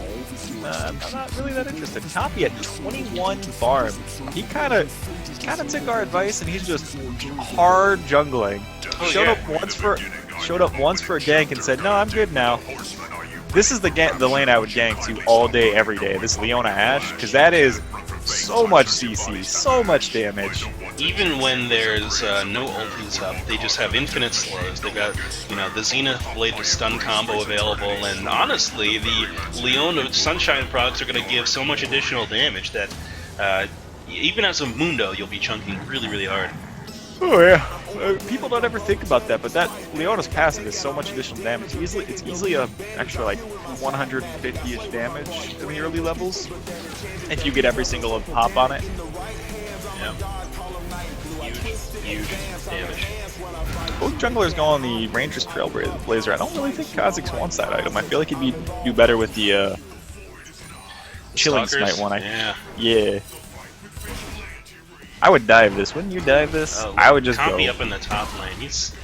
I'm not really that interested. Compy at 21 farm. He kind of took our advice, and he's just hard jungling. Showed up once for a gank and said, "No, I'm good now." This is the lane I would gank to all day, every day. This Leona Ashe, because that is so much CC, so much damage. Even when there's no ultis up, they just have infinite slows. They've got, you know, the Zenith Blade to stun combo available, and honestly, the Leona Sunshine procs are going to give so much additional damage that even as a Mundo, you'll be chunking really, really hard. Oh yeah, people don't ever think about that, but that Leona's passive is so much additional damage. It's easily an extra like 150-ish damage in the early levels if you get every single pop on it. Yeah. Huge damage. Both junglers go on the Ranger's Trailblazer. I don't really think Kha'Zix wants that item. I feel like he'd do better with the Chilling Smite one. Yeah. I would dive this. Wouldn't you dive this? I would just Compy go. Up in the top lane. He's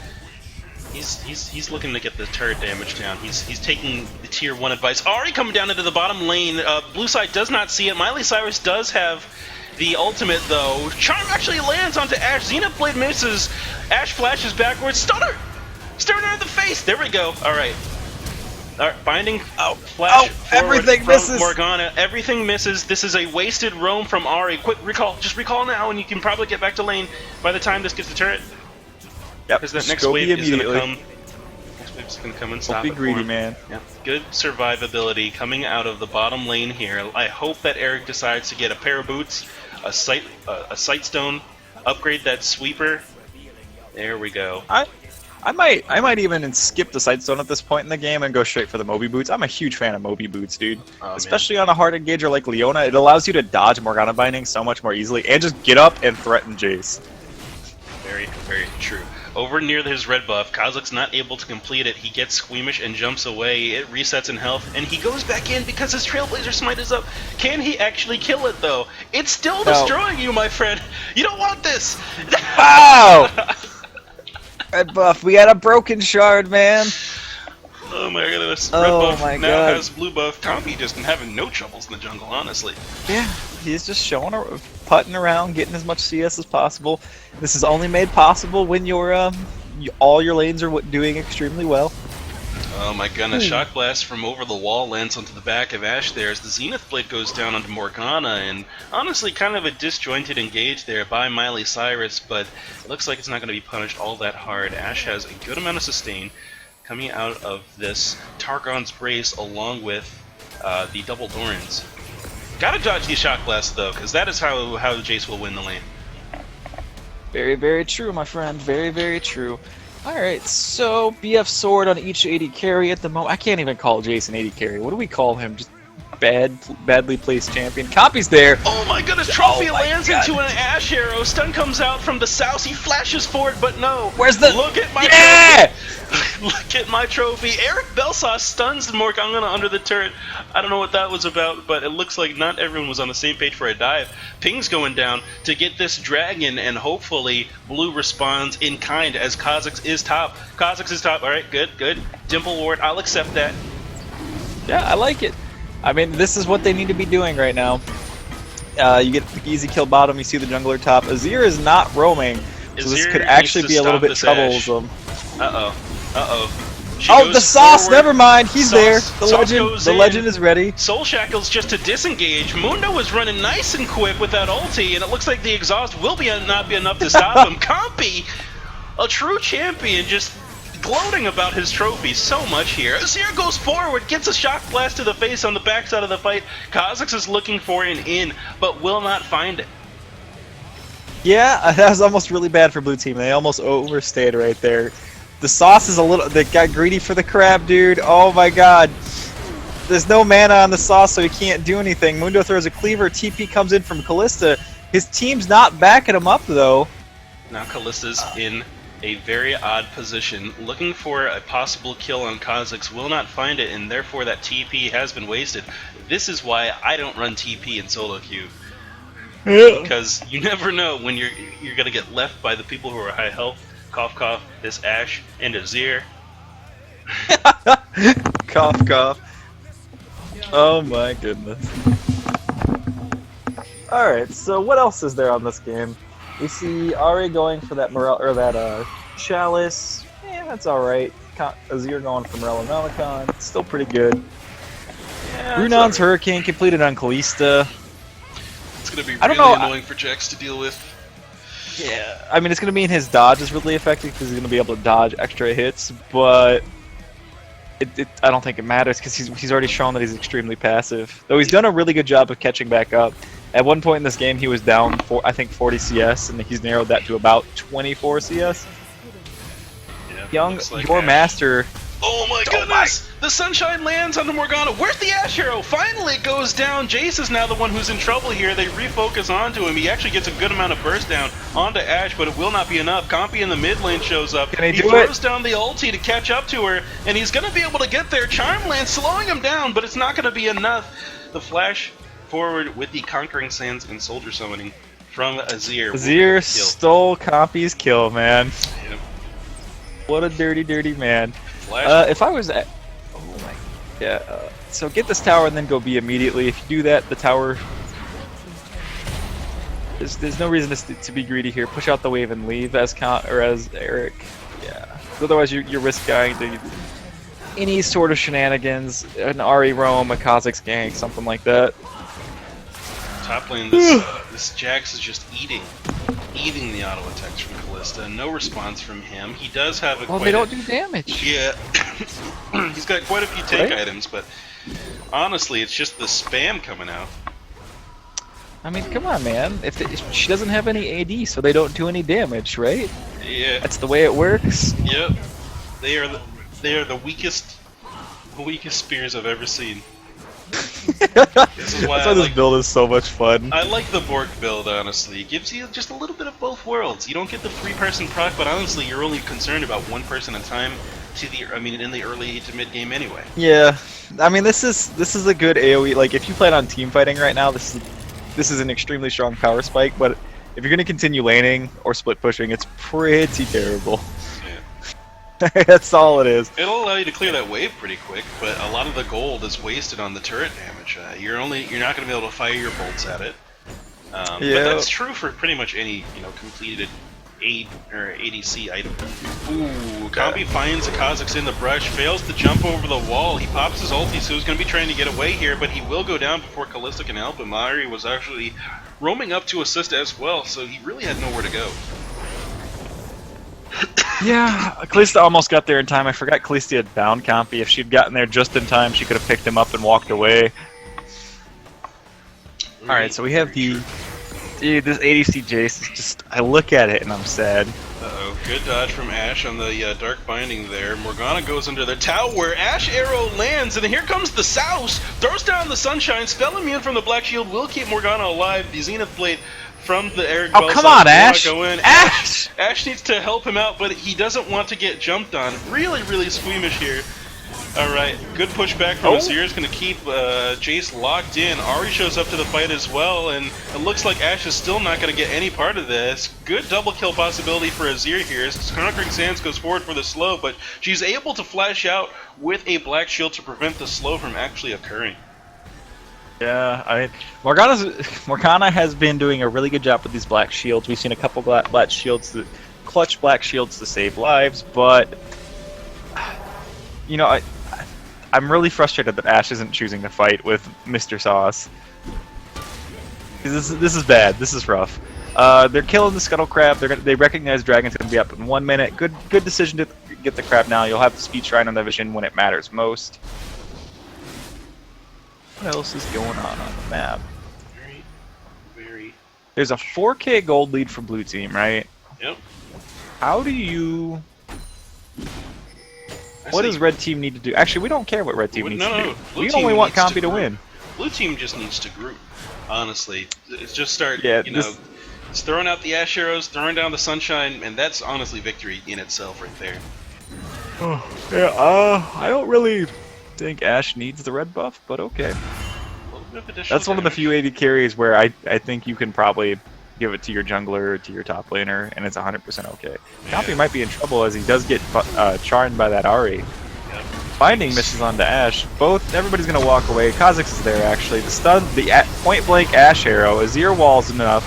looking to get the turret damage down. He's taking the tier 1 advice. Ahri coming down into the bottom lane. Blue side does not see it. Miley Cyrus does have the ultimate though. Charm actually lands onto Ashe. Zenith Blade misses. Ashe flashes backwards. Stunner! Stunner in the face! There we go. Alright. Alright, binding. Flash everything misses! Morgana. Everything misses. This is a wasted roam from Ahri. Quick recall. Just recall now and you can probably get back to lane by the time this gets the turret. Yep. Because that next wave is going to come. Next wave's going to come and stop it. Don't be greedy, man. Yeah. Good survivability coming out of the bottom lane here. I hope that Erik decides to get a pair of boots, a sight stone, upgrade that sweeper. There we go. I might even skip the Sightstone at this point in the game and go straight for the Moby Boots. I'm a huge fan of Moby Boots, dude. Especially on a hard engager like Leona. It allows you to dodge Morgana binding so much more easily and just get up and threaten Jace. Very, very true. Over near his red buff, Kha'Zix's not able to complete it. He gets squeamish and jumps away. It resets in health, and he goes back in because his Trailblazer Smite is up. Can he actually kill it, though? It's still destroying you, my friend. You don't want this. Wow! Red buff. We got a broken shard, man. Oh my goodness. Red buff now has blue buff. Compy just having no troubles in the jungle, honestly. Yeah, he's just putting around, getting as much CS as possible. This is only made possible when all your lanes are doing extremely well. Oh my goodness, Shock Blast from over the wall lands onto the back of Ashe there as the Zenith Blade goes down onto Morgana, and honestly kind of a disjointed engage there by Miley Cyrus, but it looks like it's not going to be punished all that hard. Ashe has a good amount of sustain coming out of this Targon's Brace along with the double Dorans. Gotta dodge these Shock Blasts though, because that is how Jace will win the lane. Very, very true, my friend. Very, very true. Alright, so BF Sword on each AD carry at the moment. I can't even call Jason AD carry. What do we call him? Just badly placed champion. Compy's there. Oh my goodness, Trophy Oh my lands God. into an Ash arrow. Stun comes out from the south. He flashes forward, but no. Where's the... Look at my Yeah! trophy. Look at my trophy. Erik Belsauce stuns Morgana under the turret. I don't know what that was about, but it looks like not everyone was on the same page for a dive. Ping's going down to get this dragon, and hopefully Blue responds in kind as Kha'Zix is top. Kha'Zix is top. All right, good, good. Dimple Ward, I'll accept that. Yeah, I like it. I mean, this is what they need to be doing right now. You get the easy kill bottom, you see the jungler top. Azir is not roaming, so this could actually be a little bit troublesome. Uh-oh. Uh-oh. Oh, the sauce! Forward. Never mind, he's there. The Sauce legend is ready. Soul Shackle's just to disengage. Mundo was running nice and quick with that ulti, and it looks like the exhaust will not be enough to stop him. Compy, a true champion, just gloating about his trophy so much here. Azir goes forward, gets a shock blast to the face on the backside of the fight. Kha'Zix is looking for an in, but will not find it. Yeah, that was almost really bad for blue team. They almost overstayed right there. The sauce is a little... They got greedy for the crab, dude. Oh my god. There's no mana on the sauce, so he can't do anything. Mundo throws a cleaver. TP comes in from Kalista. His team's not backing him up, though. Now Kalista's in a very odd position, looking for a possible kill on Kha'Zix, will not find it, and therefore that TP has been wasted. This is why I don't run TP in solo queue. Because you never know when you're gonna get left by the people who are high health. Cough cough, this Ashe and Azir. Cough cough. Oh my goodness. Alright, so what else is there on this game? We see Ahri going for that Chalice. Yeah, that's alright. Azir going for Morello Melicon. Still pretty good. Yeah, Runon's Hurricane completed on Kalista. It's gonna be I don't really know, annoying for Jax to deal with. Yeah, I mean, it's going to mean his dodge is really effective because he's going to be able to dodge extra hits, but I don't think it matters because he's already shown that he's extremely passive. Though he's done a really good job of catching back up. At one point in this game, he was down, I think, 40 CS, and he's narrowed that to about 24 CS. Yeah, Young, like your Ashe. master... Oh my goodness! The Sunshine lands on the Morgana. Where's the Ashe arrow? Finally it goes down. Jace is now the one who's in trouble here. They refocus onto him. He actually gets a good amount of burst down onto Ashe, but it will not be enough. Compy in the mid lane shows up. Can he throws down the ulti to catch up to her, and he's going to be able to get there. Charm lands slowing him down, but it's not going to be enough. The flash forward with the Conquering Sands and Soldier Summoning from Azir. Azir stole Compy's kill, man. Yep. What a dirty, dirty man. If I was at... Oh my... Yeah, so get this tower and then go B immediately. If you do that, the tower... There's no reason to be greedy here. Push out the wave and leave as Erik. Yeah. Otherwise, you're risk going to any sort of shenanigans, an Ahri roam, a Kha'Zix gank, something like that. Top lane, this Jax is just eating the auto attacks from Kalista. No response from him. He does have a. Well, they don't do damage. Yeah, he's got quite a few take items, but honestly, it's just the spam coming out. I mean, come on, man. If she doesn't have any AD, so they don't do any damage, right? Yeah. That's the way it works. Yep. They are the weakest spears I've ever seen. This is why this build is so much fun. I like the Bork build, honestly. It gives you just a little bit of both worlds. You don't get the 3-person proc, but honestly, you're only concerned about one person at a time. In the early to mid game anyway. Yeah, I mean, this is a good AOE. Like, if you plan on team fighting right now, this is an extremely strong power spike. But if you're gonna continue laning or split pushing, it's pretty terrible. That's all it is. It'll allow you to clear that wave pretty quick, but a lot of the gold is wasted on the turret damage. You're not going to be able to fire your bolts at it. But that's true for pretty much any completed ADC item. Ooh, Compy finds a Kha'Zix in the brush, fails to jump over the wall. He pops his ulti, so he's going to be trying to get away here, but he will go down before Kalista can help him. Ahri was actually roaming up to assist as well, so he really had nowhere to go. Yeah, Kalista almost got there in time. I forgot Kalista had bound Compy. If she'd gotten there just in time, she could have picked him up and walked away. Alright, so we have the Dude, this ADC Jace is just... I look at it and I'm sad. Uh-oh, good dodge from Ashe on the Dark Binding there. Morgana goes under the tower, Ashe arrow lands, and here comes the Souse! Throws down the Sunshine, spell immune from the Black Shield will keep Morgana alive. The Zenith Blade from the Erik Oh, come on, Ashe! Go in. Ashe! Ashe needs to help him out, but he doesn't want to get jumped on. Really, really squeamish here. Alright, good pushback from Azir is going to keep Jace locked in. Ahri shows up to the fight as well, and it looks like Ashe is still not going to get any part of this. Good double kill possibility for Azir here. Conquering Sands goes forward for the slow, but she's able to flash out with a Black Shield to prevent the slow from actually occurring. Yeah, I mean, Morgana has been doing a really good job with these Black Shields. We've seen a couple Black Shields, clutch Black Shields to save lives, but... You know, I'm really frustrated that Ashe isn't choosing to fight with Mr. Sauce. This is bad. This is rough. They're killing the Scuttle Crab. They recognize Dragon's going to be up in 1 minute. Good decision to get the crab now. You'll have the speed shrine on the vision when it matters most. What else is going on the map? Very. There's a 4K gold lead for blue team, right? Yep. How do you... What does red team need to do? Actually, we don't care what red team needs to do. We only want Compy to win. Blue team just needs to group, honestly. It's just start, just throwing out the Ashe arrows, throwing down the Sunshine, and that's honestly victory in itself right there. I don't really think Ashe needs the red buff, but okay. That's one of the few AD carries where I think you can probably give it to your jungler or to your top laner, and it's 100% okay. Compy might be in trouble as he does get charmed by that Ahri. Yep. Binding misses onto Ashe. Everybody's gonna walk away. Kha'Zix is there actually. The stun, the point blank Ashe arrow, Azir walls enough.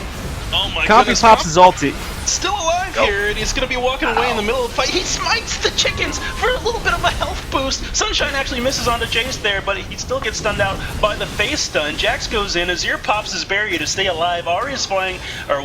Oh my Compy goodness, pops his ulti. Still alive here, and he's going to be walking away in the middle of the fight. He smites the chickens for a little bit of a health boost. Sunshine actually misses onto Jace there, but he still gets stunned out by the face stun. Jax goes in, Azir pops his barrier to stay alive. Ahri is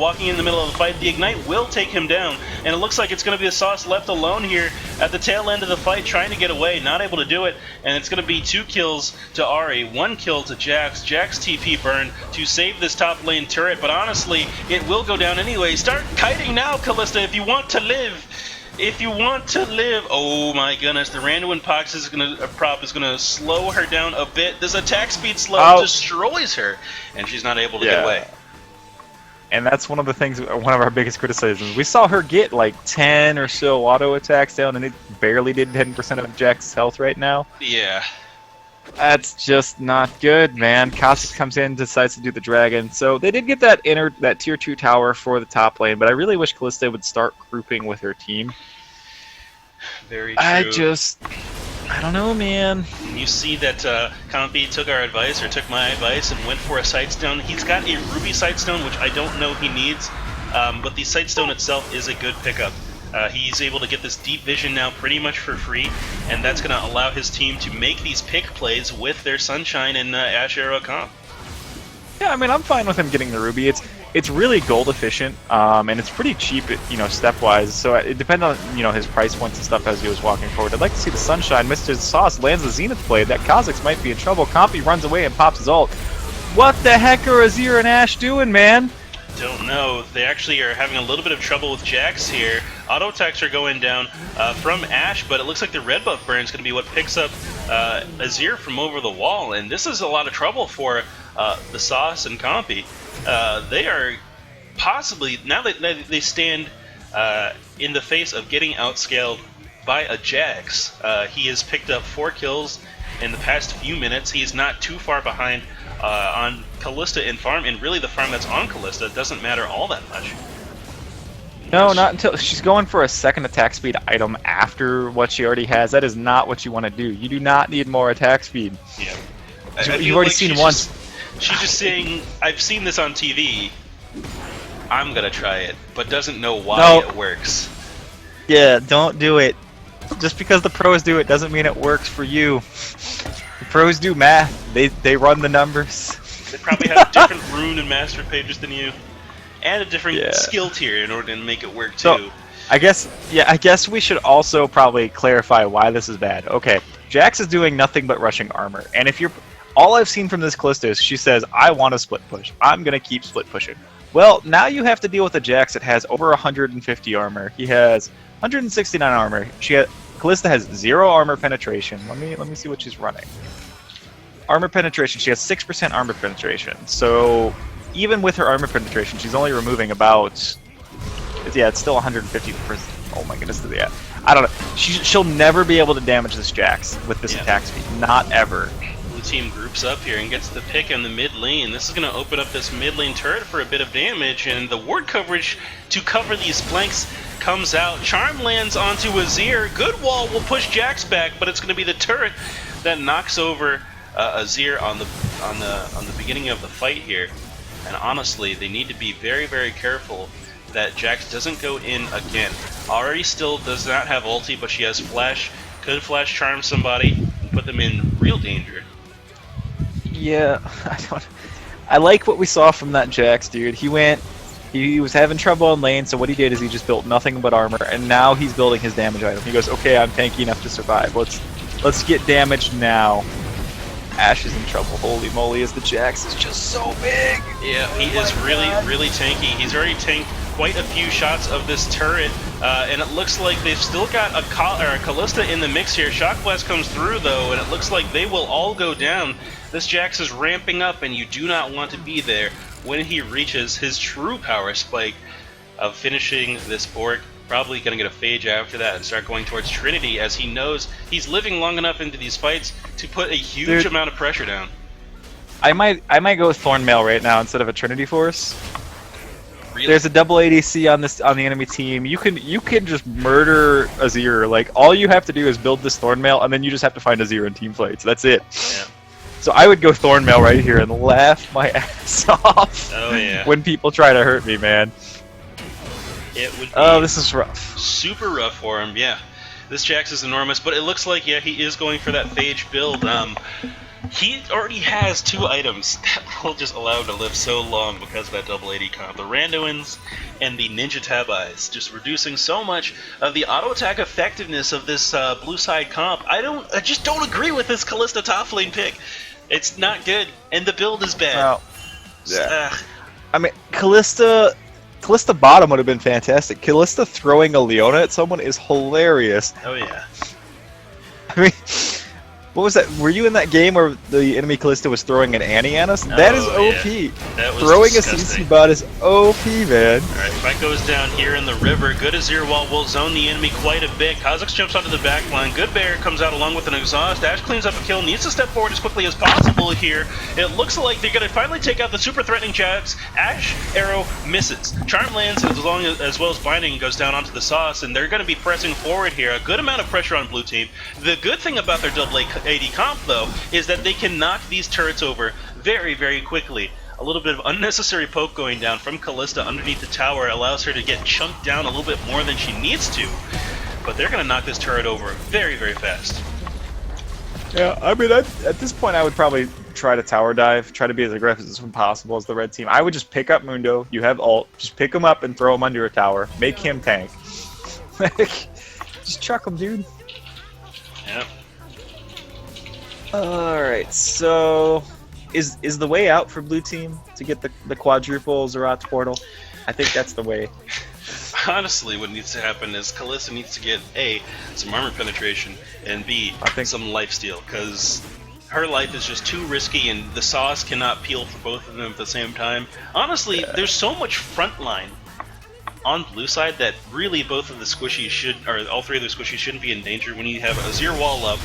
walking in the middle of the fight. The Ignite will take him down, and it looks like it's going to be the Sauce left alone here at the tail end of the fight, trying to get away, not able to do it, and it's going to be 2 kills to Ahri, 1 kill to Jax. Jax TP burn to save this top lane turret, but honestly, it will go down anyway. Start kiting now, Kalista, if you want to live. If you want to live. Oh my goodness, the Randuin Pox is prop is gonna slow her down a bit. This attack speed slow destroys her, and she's not able to get away. And that's one of the things, one of our biggest criticisms. We saw her get like 10 or so auto attacks down, and it barely did 10% of Jax's health right now. Yeah. That's just not good, man. Kha'Zix comes in, decides to do the dragon. So they did get that tier 2 tower for the top lane, but I really wish Kalista would start grouping with her team. Very true. I don't know, man. You see that Compy took our advice, or took my advice, and went for a Sightstone. He's got a Ruby Sightstone, which I don't know he needs, but the Sightstone itself is a good pickup. He's able to get this deep vision now pretty much for free, and that's going to allow his team to make these pick plays with their Sunshine and Ashe Arrow comp. Yeah, I mean, I'm fine with him getting the Ruby. It's really gold efficient, and it's pretty cheap, stepwise. So it depends on his price points and stuff as he was walking forward. I'd like to see the Sunshine. Mr. Sauce lands the Zenith Blade. That Kha'Zix might be in trouble. Compy runs away and pops his ult. What the heck are Azir and Ashe doing, man? Don't know. They actually are having a little bit of trouble with Jax here. Auto attacks are going down from Ashe, but it looks like the red buff burn is going to be what picks up Azir from over the wall, and this is a lot of trouble for the Sauce and Compy. They are possibly, now that they stand in the face of getting outscaled by a Jax. He has picked up 4 kills in the past few minutes. He is not too far behind on Kalista in farm, and really the farm that's on Kalista doesn't matter all that much. No, not until she's going for a second attack speed item after what she already has. That is not what you want to do. You do not need more attack speed. Yeah. You've already seen once. She's just saying, I've seen this on TV, I'm gonna try it, but doesn't know why it works. Yeah, don't do it. Just because the pros do it doesn't mean it works for you. The pros do math. They run the numbers. They probably have different rune and master pages than you, and a different skill tier in order to make it work too. So, I guess we should also probably clarify why this is bad. Okay, Jax is doing nothing but rushing armor, and if you're all I've seen from this Kalista is she says, I want to split push. I'm gonna keep split pushing. Well, now you have to deal with a Jax that has over 150 armor. He has 169 armor. Callista has 0 armor penetration. Let me see what she's running. Armor penetration. She has 6% armor penetration. So even with her armor penetration, she's only removing about. Yeah, it's still 150%. Oh my goodness, yeah. I don't know. She'll never be able to damage this Jax with this attack speed. Not ever. Blue team groups up here and gets the pick on the mid lane. This is going to open up this mid lane turret for a bit of damage, and the ward coverage to cover these flanks comes out. Charm lands onto Azir. Good wall will push Jax back, but it's going to be the turret that knocks over Azir on the beginning of the fight here. And honestly, they need to be very, very careful that Jax doesn't go in again. Ahri still does not have ulti, but she has flash. Could flash charm somebody and put them in real danger. Yeah, I like what we saw from that Jax, dude. He was having trouble in lane, so what he did is he just built nothing but armor, and now he's building his damage item. He goes, okay, I'm tanky enough to survive. Let's get damage now. Ashe is in trouble. Holy moly, as the Jax is just so big. Yeah, he is really, really tanky. He's already tanked quite a few shots of this turret, and it looks like they've still got a Callista in the mix here. Shock Blast comes through, though, and it looks like they will all go down. This Jax is ramping up, and you do not want to be there when he reaches his true power spike of finishing this Bork. Probably going to get a Phage after that and start going towards Trinity, as he knows he's living long enough into these fights to put a huge amount of pressure down. I might go with Thornmail right now instead of a Trinity Force. Really? There's a double ADC on the enemy team. You can just murder Azir. Like, all you have to do is build this Thornmail, and then you just have to find Azir in team fights. That's it. Yeah. So I would go Thornmail right here and laugh my ass off. Oh yeah. When people try to hurt me, man. It would be this is rough. Super rough for him, yeah. This Jax is enormous, but it looks like, yeah, he is going for that Phage build. He already has 2 items that will just allow him to live so long because of that double AD comp. The Randuins and the Ninja Tab Eyes, just reducing so much of the auto attack effectiveness of this blue side comp. I just don't agree with this Callista top lane pick. It's not good, and the build is bad. Well, yeah. I mean, Callista bottom would have been fantastic. Callista throwing a Leona at someone is hilarious. Oh yeah. I mean, what was that? Were you in that game where the enemy Callista was throwing an Annie at us? That is OP. Yeah. That was throwing disgusting. a CC bot is OP, man. Alright, fight goes down here in the river. Good Azir wall will zone the enemy quite a bit. Kha'Zix jumps onto the back line. Good Bear comes out along with an exhaust. Ashe cleans up a kill. Needs to step forward as quickly as possible here. It looks like they're going to finally take out the super threatening Jax. Ashe arrow misses. Charm lands as well as Binding goes down onto the sauce, and they're going to be pressing forward here. A good amount of pressure on blue team. The good thing about their double AD comp, though, is that they can knock these turrets over very, very quickly. A little bit of unnecessary poke going down from Callista underneath the tower allows her to get chunked down a little bit more than she needs to, but they're going to knock this turret over very, very fast. Yeah, I mean, at this point, I would probably try to tower dive, try to be as aggressive as possible as the red team. I would just pick up Mundo. You have ult. Just pick him up and throw him under a tower. Make him tank. Just chuck him, dude. Yep. Alright, so is the way out for blue team to get the quadruple Zerat's portal? I think that's the way. Honestly, what needs to happen is Callista needs to get A, some armor penetration, and B, some lifesteal, because her life is just too risky and the sauce cannot peel for both of them at the same time. Honestly, there's so much frontline on blue side that really both of the squishies all 3 of the squishies shouldn't be in danger when you have Azir wall up,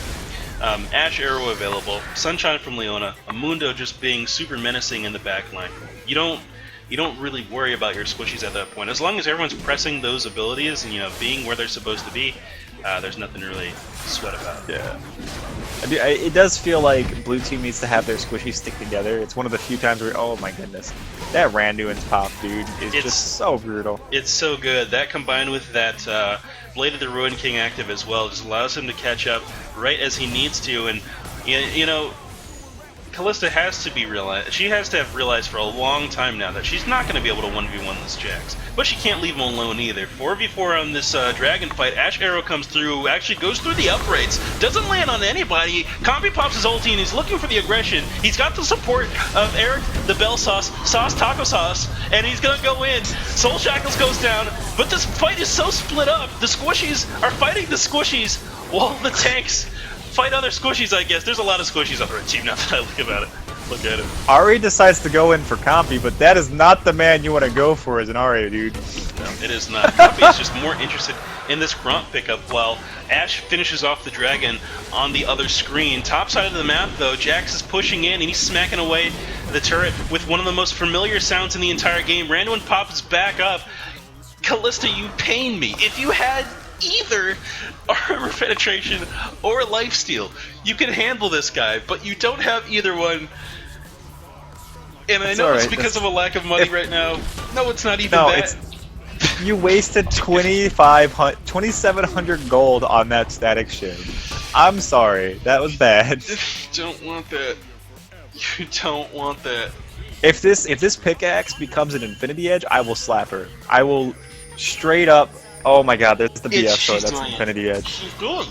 Ashe arrow available, Sunshine from Leona, a Mundo just being super menacing in the backline. You don't really worry about your squishies at that point. As long as everyone's pressing those abilities and being where they're supposed to be, there's nothing to really sweat about. Yeah. It does feel like blue team needs to have their squishies stick together. It's one of the few times where, oh my goodness, that Randuin's pop, dude, is just so brutal. It's so good. That combined with that Blade of the Ruin King active as well just allows him to catch up right as he needs to. And Callista has to be realized. She has to have realized for a long time now that she's not going to be able to 1v1 this Jax. But she can't leave him alone either. 4v4 on this dragon fight. Ash Arrow comes through, actually goes through the uprights, doesn't land on anybody. Compy pops his ulti and he's looking for the aggression. He's got the support of Erik, the Bell Sauce, Taco Sauce, and he's going to go in. Soul Shackles goes down, but this fight is so split up. The squishies are fighting the squishies while the tanks fight other squishies, I guess. There's a lot of squishies on the red team now that I look at it. Ari decides to go in for Compy, but that is not the man you want to go for as an Ari, dude. No, it is not. Compy is just more interested in this Gromp pickup while Ash finishes off the dragon on the other screen. Top side of the map, though, Jax is pushing in and he's smacking away the turret with one of the most familiar sounds in the entire game. Randuin pops back up. Callista, you pain me. If you had either armor penetration or lifesteal, you can handle this guy, but you don't have either one. And I know it's because of a lack of money right now. No, it's not even that. You wasted 2,700 gold on that static shield. I'm sorry, that was bad. You don't want that. You don't want that. If this pickaxe becomes an Infinity Edge, I will slap her. I will straight up. Oh my God, there's the BF sword. That's Infinity Edge. She's good.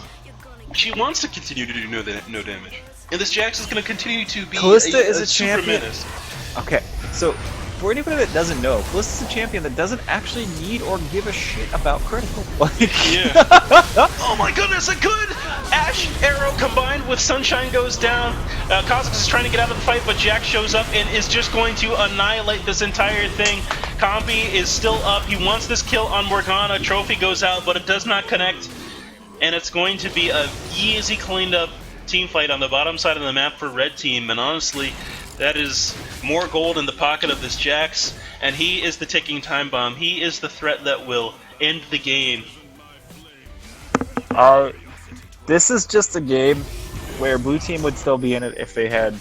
She wants to continue to do no damage. And this Jax is going to continue to be Callista is a super champion. menace. Okay, so for anybody that doesn't know, Callista's a champion that doesn't actually need or give a shit about critical. Yeah. Oh my goodness, a good Ash Arrow combined with Sunshine goes down. Kha'Zix is trying to get out of the fight, but Jax shows up and is just going to annihilate this entire thing. Compy is still up. He wants this kill on Morgana. Trophy goes out, but it does not connect. And it's going to be a easy, cleaned up team fight on the bottom side of the map for Red Team. And honestly, that is more gold in the pocket of this Jax. And he is the ticking time bomb. He is the threat that will end the game. This is just a game where Blue Team would still be in it if they had...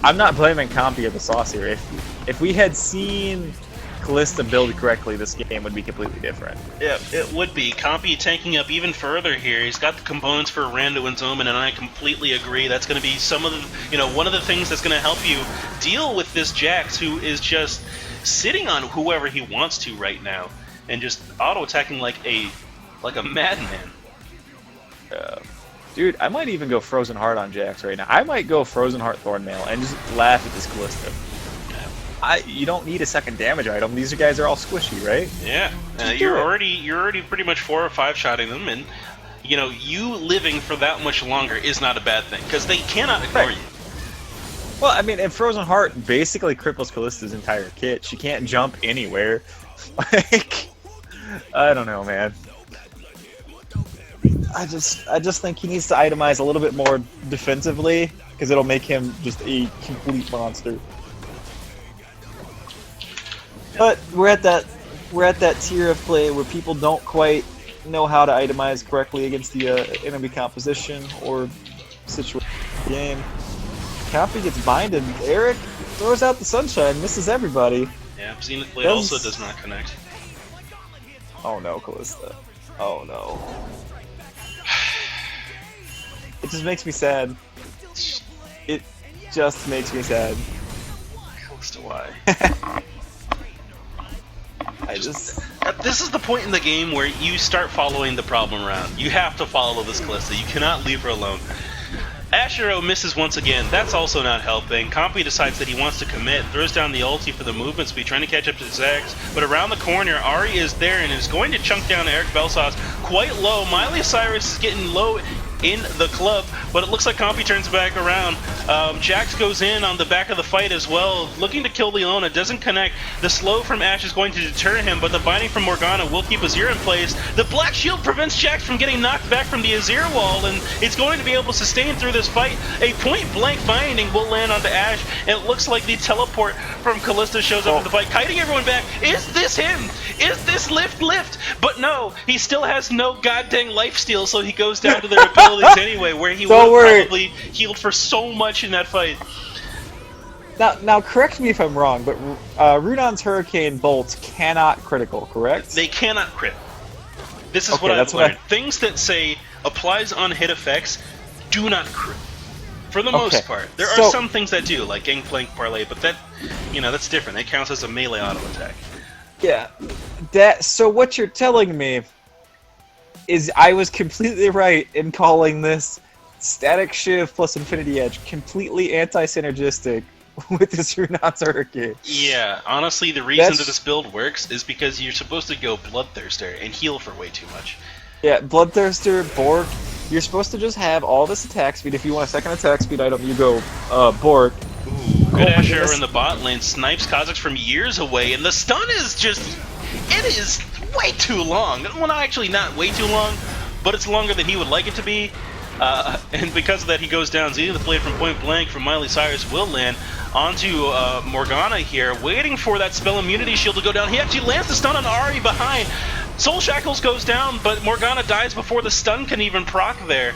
I'm not blaming Compy or the sauce here. If we had seen Callista build correctly, this game would be completely different. Yeah, it would be. Compy tanking up even further here. He's got the components for Randuin's Omen, and I completely agree. That's going to be some of the, one of the things that's going to help you deal with this Jax, who is just sitting on whoever he wants to right now, and just auto-attacking like a madman. Dude, I might even go Frozen Heart on Jax right now. I might go Frozen Heart Thornmail and just laugh at this Callista. You don't need a second damage item. These guys are all squishy, right? Yeah, you're already pretty much 4 or 5 shotting them, and you living for that much longer is not a bad thing because they cannot ignore you. Well, I mean, and Frozen Heart basically cripples Callista's entire kit. She can't jump anywhere. I don't know, man. I just think he needs to itemize a little bit more defensively because it'll make him just a complete monster. But we're at that tier of play where people don't quite know how to itemize correctly against the enemy composition or situation of the game. Compy gets binded. Erik throws out the Sunshine, misses everybody. Yeah, Zenith Blade also does not connect. Oh no, Callista. Oh no. It just makes me sad. It just makes me sad. Callista, why? This is the point in the game where you start following the problem around. You have to follow this Callista. You cannot leave her alone. Ashero misses once again. That's also not helping. Compy decides that he wants to commit, throws down the ulti for the movement speed, trying to catch up to Zags. But around the corner, Ari is there and is going to chunk down Erik Belsauce quite low. Miley Cyrus is getting low in the club, but it looks like Compy turns back around. Jax goes in on the back of the fight as well, looking to kill Leona, doesn't connect. The slow from Ash is going to deter him, but the binding from Morgana will keep Azir in place. The Black Shield prevents Jax from getting knocked back from the Azir wall, and it's going to be able to sustain through this fight. A point-blank binding will land onto Ash, and it looks like the teleport from Callista shows up in the fight, kiting everyone back. Is this him? Is this lift? But no, he still has no goddamn lifesteal, so he goes down to their abilities anyway, where he would have probably healed for so much in that fight. Now, correct me if I'm wrong, but Rudon's Hurricane bolts cannot critical, correct? They cannot crit. This is what I've learned. Things that say applies on hit effects do not crit. For the most part. There are some things that do, like Gangplank Parlay, but that, that's different. It counts as a melee auto attack. Yeah. So what you're telling me is I was completely right in calling this Static Shiv plus Infinity Edge completely anti-synergistic with this Runon's Hurricane. Yeah, honestly, the reason that this build works is because you're supposed to go Bloodthirster and heal for way too much. Yeah, Bloodthirster, Bork. You're supposed to just have all this attack speed. If you want a second attack speed item, you go Bork. Ooh, good Ash Arrow in the bot lane. Snipes Kha'Zix from years away, and the stun is just... It is way too long. Well, actually not way too long, but it's longer than he would like it to be. And because of that, he goes down. Zenith Blade from point blank from Miley Cyrus will land onto Morgana here, waiting for that spell immunity shield to go down. He actually lands the stun on Ahri behind. Soul Shackles goes down, but Morgana dies before the stun can even proc there.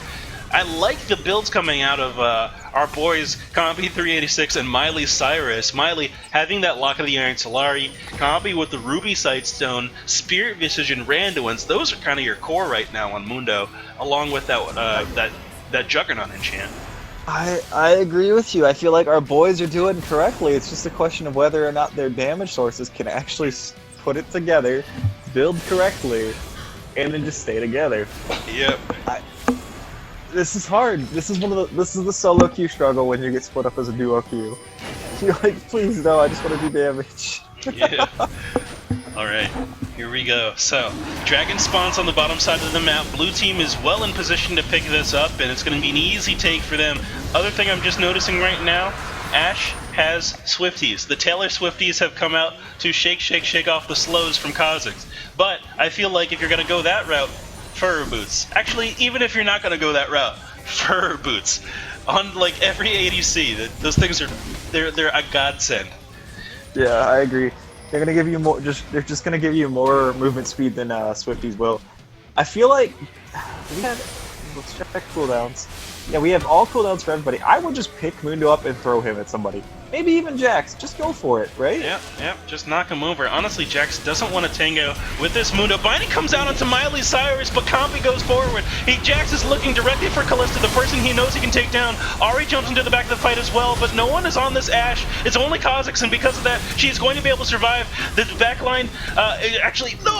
I like the builds coming out of our boys, Compy 386 and Miley Cyrus. Miley having that Lock of the Iron Solari, Compy with the Ruby Sightstone, Spirit Visage, and Randuin's. Those are kind of your core right now on Mundo, along with that Juggernaut enchant. I agree with you. I feel like our boys are doing correctly. It's just a question of whether or not their damage sources can actually put it together, build correctly, and then just stay together. Yep. This is hard. This is the solo queue struggle when you get split up as a duo queue. You're like, please no, I just want to do damage. Yeah. Alright, here we go. So, Dragon spawns on the bottom side of the map. Blue team is well in position to pick this up, and it's going to be an easy take for them. Other thing I'm just noticing right now, Ashe has Swifties. The Taylor Swifties have come out to shake off the slows from Kha'Zix. But I feel like if you're going to go that route, Fur Boots. Actually, even if you're not going to go that route, Fur Boots. On like every ADC, those things are they're a godsend. Yeah, I agree. They're gonna give you more. They're just gonna give you more movement speed than Swifties will. I feel like let's check cooldowns. Yeah, we have all cooldowns for everybody. I would just pick Mundo up and throw him at somebody. Maybe even Jax. Just go for it, right? Yep, just knock him over. Honestly, Jax doesn't want to tango with this Mundo. Binding comes out onto Miley Cyrus, but Compy goes forward. Jax is looking directly for Kalista, the person he knows he can take down. Ahri jumps into the back of the fight as well, but no one is on this Ashe. It's only Kha'Zix, and because of that, she's going to be able to survive. The backline,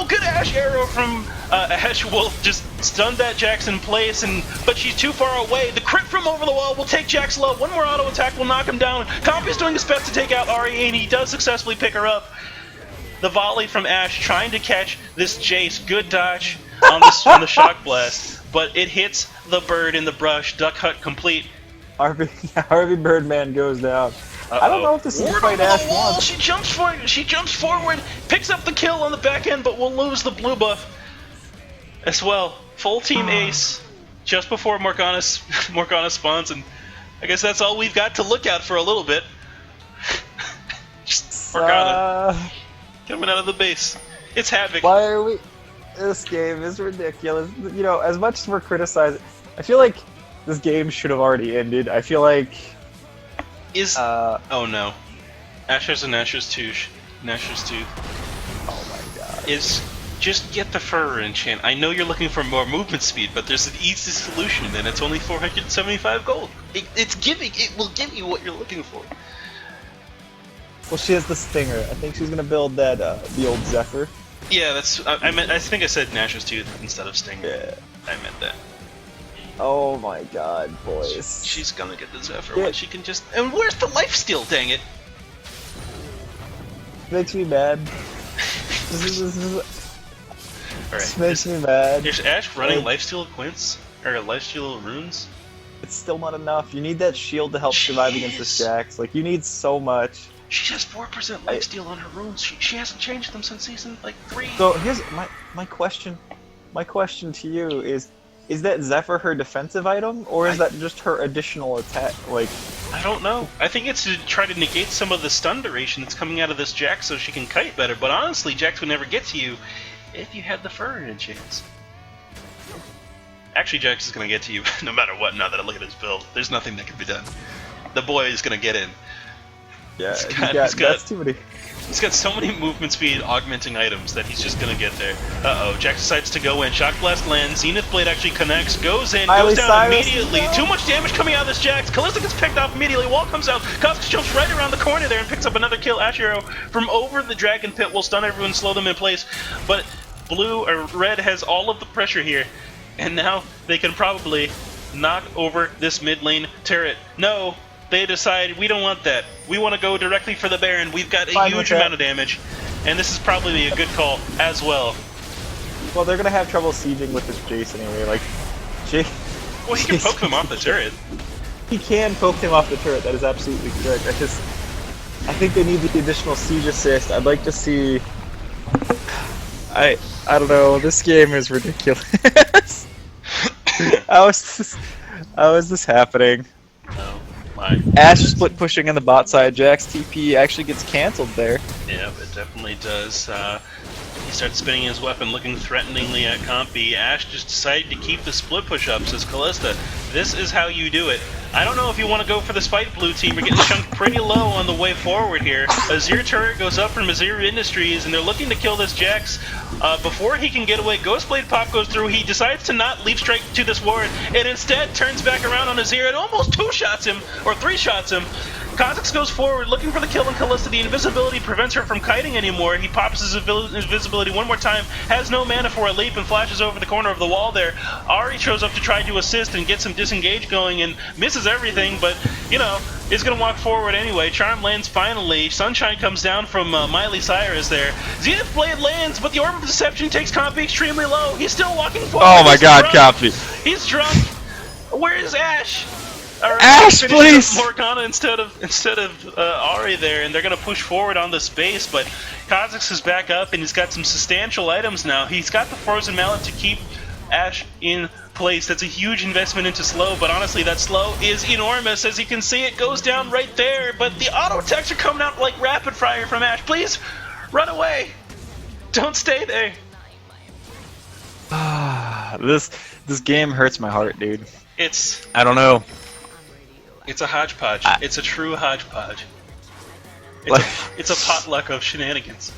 good Ashe arrow from Ashe Wolf just stunned that Jax in place, but she's too far away. The crit from over the wall will take Jax low. One more auto attack will knock him down. Compy's doing his best to take out Ahri, and he does successfully pick her up. The volley from Ashe trying to catch this Jace. Good dodge on the shock blast, but it hits the bird in the brush. Duck hut complete. Harvey Birdman goes down. I don't know if this is a fight Ashe wants. She jumps forward, picks up the kill on the back end, but will lose the blue buff as well. Full team ace just before Morgana spawns, and I guess that's all we've got to look at for a little bit. Just Morgana coming out of the base. It's Havoc. Why are we... This game is ridiculous. You know, as much as we're criticizing... I feel like this game should have already ended. I feel like... oh no. Asher's and Asher's Tooth. Oh my god. Just get the Fur enchant. I know you're looking for more movement speed, but there's an easy solution, and it's only 475 gold. It will give you what you're looking for. Well, she has the Stinger. I think she's gonna build that the old Zephyr. Yeah, I think I said Nash's Tooth instead of Stinger. Yeah. I meant that. Oh my god, boys. She's gonna get the Zephyr when she can just... And where's the lifesteal, dang it? Makes me mad. This makes me mad. There's Ashe running lifesteal Quints, or lifesteal runes. It's still not enough. You need that shield to help survive against this Jax. Like, you need so much. She has 4% lifesteal on her runes. She hasn't changed them since season, 3. So, here's my question. My question to you is that Zephyr her defensive item, or is that just her additional attack? Like, I don't know. I think it's to try to negate some of the stun duration that's coming out of this Jax so she can kite better, but honestly, Jax would never get to you if you had the Fur in chance. Actually, Jax is going to get to you no matter what now that I look at his build. There's nothing that can be done. The boy is going to get in. Yeah, that's too many. He's got so many movement speed augmenting items that he's just gonna get there. Uh-oh, Jax decides to go in. Shock Blast lands. Zenith Blade actually connects, goes in, Miley goes down Cyrus, immediately. no. Too much damage coming out of this Jax. Kalista gets picked off immediately. Wall comes out. Kha'Zix jumps right around the corner there and picks up another kill. Ash Arrow from over the Dragon Pit will stun everyone, slow them in place. But blue or red has all of the pressure here. And now they can probably knock over this mid lane turret. No. They decide we don't want that. We want to go directly for the Baron. We've got a huge amount of damage, and this is probably a good call as well. Well, they're gonna have trouble sieging with this Jace anyway. Like, Well, he can poke them off the turret. He can poke him off the turret. That is absolutely correct. I think they need the additional siege assist. I'd like to see. I don't know. This game is ridiculous. How is this happening? No. My. Ash split pushing on the bot side. Jax TP actually gets cancelled there. Yeah, it definitely does. He starts spinning his weapon, looking threateningly at Compy. Ash just decided to keep the split push-up, says Kalista. This is how you do it. I don't know if you want to go for this fight, blue team. You're getting chunked pretty low on the way forward here. Azir turret goes up from Azir Industries, and they're looking to kill this Jax. Before he can get away, Ghostblade Pop goes through. He decides to not leap straight to this ward, and instead turns back around on Azir and almost two-shots him, or three-shots him. Kha'Zix goes forward, looking for the kill on Kalista. The invisibility prevents her from kiting anymore. He pops his invisibility one more time, has no mana for a leap, and flashes over the corner of the wall there. Ahri shows up to try to assist and get some disengage going, and misses everything, but, you know, is going to walk forward anyway. Charm lands finally. Sunshine comes down from Miley Cyrus there. Zenith Blade lands, but the Orb of Deception takes Compy extremely low. He's still walking forward. Oh my He's god, drunk. Compy. He's drunk. Where is Ash? Ash, please! Morgana instead of Ahri there, and they're gonna push forward on this base. But Kha'Zix is back up, and he's got some substantial items now. He's got the Frozen Mallet to keep Ash in place. That's a huge investment into slow, but honestly, that slow is enormous. As you can see, it goes down right there. But the auto attacks are coming out like rapid fire from Ash. Please run away! Don't stay there. This game hurts my heart, dude. I don't know. It's a hodgepodge. It's a true hodgepodge. It's a potluck of shenanigans.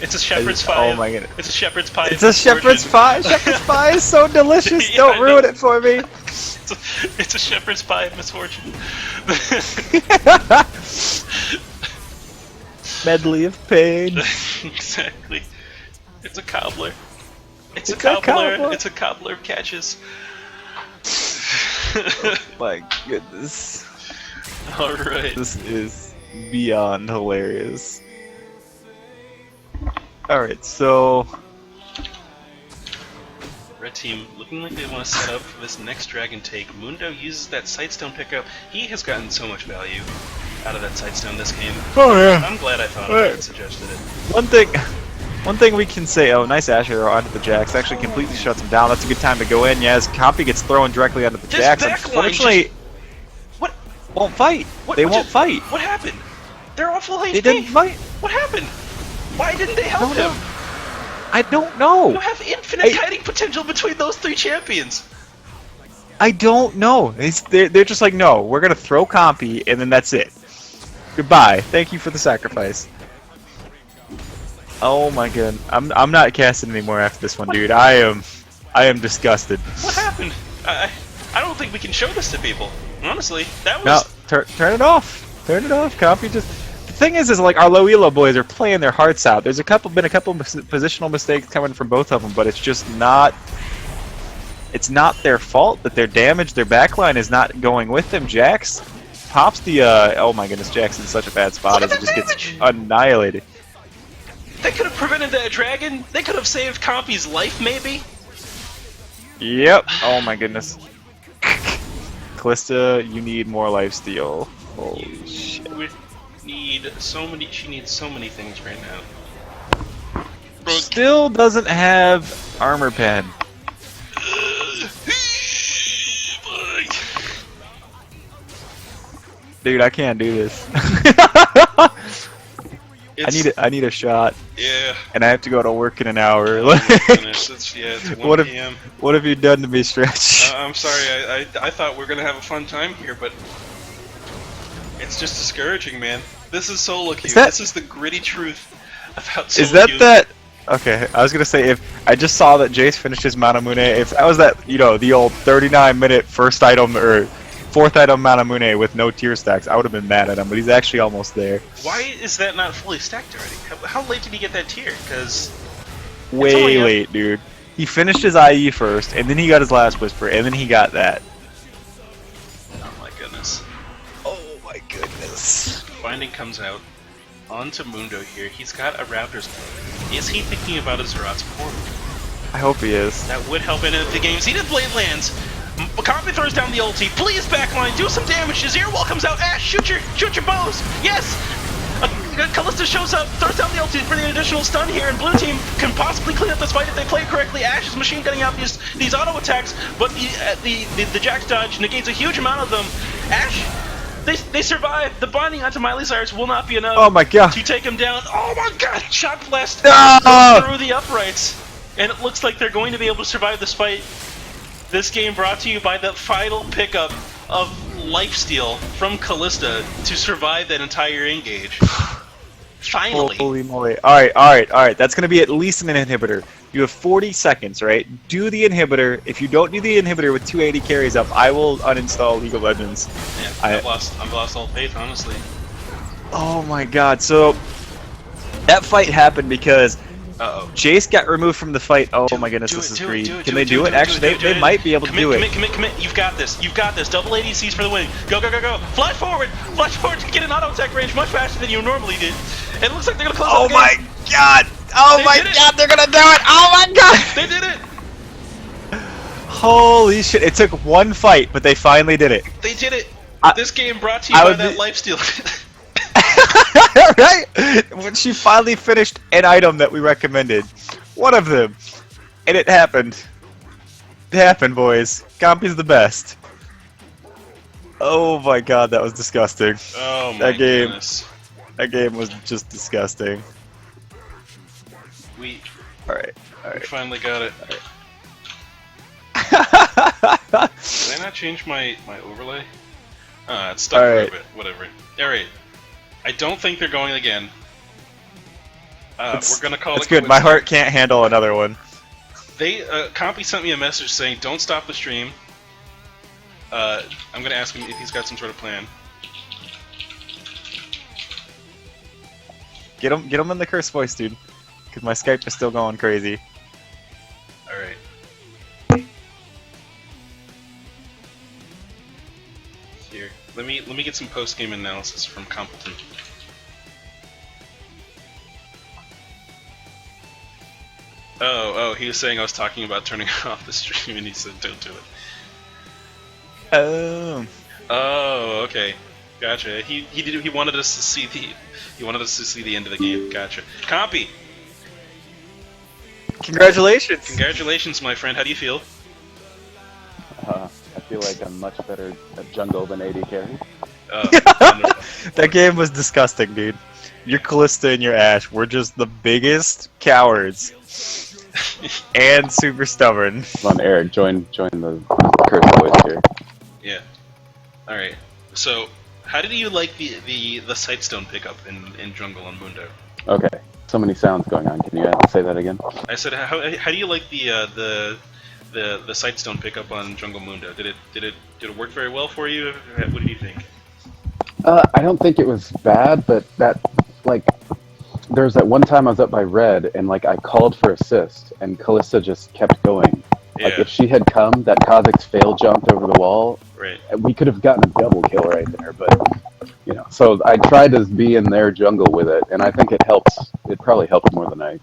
It's a shepherd's pie. Oh my goodness. It's a shepherd's pie. It's a shepherd's pie. Shepherd's pie is so delicious. Yeah, Don't ruin it for me. It's a shepherd's pie of misfortune. Medley of pain. Exactly. It's a cobbler. It's a cobbler. It's a cobbler of catches. Oh my goodness. Alright. This is beyond hilarious. Alright, so... Red team looking like they want to set up for this next dragon take. Mundo uses that Sightstone pickup. He has gotten so much value out of that Sightstone this game. Oh yeah. I'm glad I thought of it and suggested it. One thing we can say, oh, nice Ash Arrow onto the Jax. Actually completely shuts him down. That's a good time to go in. Yeah, as Compy gets thrown directly onto the Jax. Unfortunately, what? Won't fight. They won't fight. What happened? They're all full HP. They didn't fight. What happened? Why didn't they help him? I don't know. You have infinite kiting potential between those three champions. I don't know. They're just like, no, we're going to throw Compy, and then that's it. Goodbye. Thank you for the sacrifice. Oh my god. I'm not casting anymore after this one, dude. I am disgusted. What happened? I don't think we can show this to people. Honestly, that was... No, turn it off. Turn it off. Compy just... The thing is like our low elo boys are playing their hearts out. There's been a couple positional mistakes coming from both of them, but it's just not... It's not their fault that they're damaged. Their backline is not going with them. Jax pops the... oh my goodness, Jax is in such a bad spot as it just gets annihilated. They could have prevented that dragon. They could have saved Compy's life, maybe. Yep. Oh my goodness. Kalista, you need more lifesteal. Holy shit. Need so many. She needs so many things right now. Still doesn't have armor pen. Dude, I can't do this. I need a shot. Yeah. And I have to go to work in an hour. It's 1 p.m. What have you done to me, Stretch? I'm sorry. I thought we were gonna have a fun time here, but it's just discouraging, man. This is solo queue. that- This is the gritty truth about solo Is that queue. that? Okay, I was gonna say if I just saw that Jace finished his Manamune, if that was that, the old 39-minute first item or fourth item Manamune with no tier stacks, I would have been mad at him. But he's actually almost there. Why is that not fully stacked already? How late did he get that tier? Because Way late, dude. He finished his IE first, and then he got his last whisper, and then he got that. oh my goodness. Oh my goodness. Binding comes out onto Mundo here. He's got a Raptors play. Is he thinking about a Zerat's portal? I hope he is. That would help in the game. Seeded Blade lands. Compy throws down the ulti. Please backline, do some damage. Azir Wall comes out. Ash, shoot your bows. Yes. Kalista shows up, throws down the ulti for the additional stun here, and blue team can possibly clean up this fight if they play correctly. Ash's machine getting out these auto attacks, but the Jax dodge negates a huge amount of them. Ash, they survive. The binding onto Miley Cyrus will not be enough. Oh my god. To take him down. Oh my god! Shock blast No! through the uprights, and it looks like they're going to be able to survive this fight. This game brought to you by the final pickup of lifesteal from Kalista to survive that entire engage. Finally. Holy moly. Alright. That's gonna be at least an inhibitor. You have 40 seconds, right? Do the inhibitor. If you don't do the inhibitor with 280 carries up, I will uninstall League of Legends. Yeah, I've lost all faith, honestly. Oh my god, so that fight happened because Uh-oh. Jace got removed from the fight. Oh my goodness, this is greedy. Can they do it? Actually, they might be able to do it. Commit. You've got this. Double ADCs for the win. Go. Flash forward to get an auto attack range much faster than you normally did. And it looks like they're gonna close out the game. god! They're gonna do it! Oh my god! They did it! Holy shit, it took one fight, but they finally did it. They did it! I- This game brought to you by that lifesteal. Right? When she finally finished an item that we recommended. One of them. And it happened. It happened, boys. Compy's the best. Oh my god, that was disgusting. Oh my That game. goodness. That game was just disgusting. We Alright. finally got it. Did I not change my overlay? It's stuck for a bit. Whatever. Alright. I don't think they're going again. We're gonna call it. It's good. My heart can't handle another one. Compy sent me a message saying, "Don't stop the stream." I'm gonna ask him if he's got some sort of plan. Get him in the curse voice, dude. Because my Skype is still going crazy. All right. Here, let me get some post game analysis from Completon. Oh, he was saying I was talking about turning off the stream, and he said, "Don't do it." Oh, okay, gotcha. He wanted us to see the end of the game. Gotcha. Compy, Congratulations! congratulations, my friend. How do you feel? I feel like I'm much better at jungle than AD carry. Wonderful. That game was disgusting, dude. Your Callista and your Ashe were just the biggest cowards. And super stubborn. Come on, Erik, join the curse boys here. Yeah. All right. So, how did you like the Sightstone pickup in Jungle on Mundo? Okay, so many sounds going on. Can you say that again? I said, how do you like the Sightstone pickup on Jungle Mundo? Did it work very well for you? What did you think? I don't think it was bad, but there's that one time I was up by red and I called for assist and Kalista just kept going. Yeah. If she had come, that Kha'Zix fail jumped over the wall. Right. We could have gotten a double kill right there, but so I tried to be in their jungle with it, and I think it helps. It probably helped more than I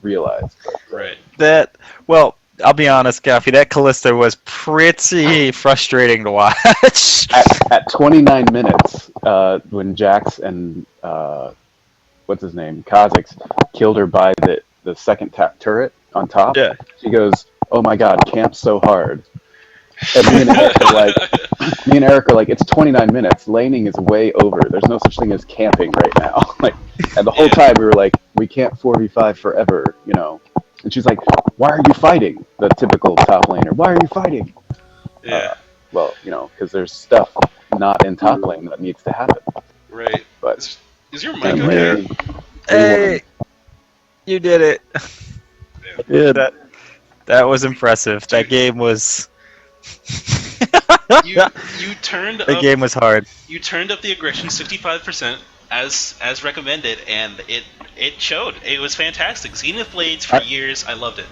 realized. Right. Well, I'll be honest, Gaffy, that Callista was pretty frustrating to watch. At 29 minutes, when Jax and what's his name, Kha'Zix, killed her by the second turret on top. Yeah. She goes, "Oh my God, camp's so hard." And me and Erik are like, it's 29 minutes. Laning is way over. There's no such thing as camping right now. And the whole time we were like, we can't 4v5 forever, And she's like, "Why are you fighting?" The typical top laner. "Why are you fighting?" Yeah. Well, because there's stuff not in top lane that needs to happen. Right. But Is your mic I'm okay? here. Hey, you did it. Yeah. That was impressive. That game was. You turned The up game was hard. you turned up the aggression 65% as recommended, and it showed. It was fantastic. Zenith Blades for years. I loved it.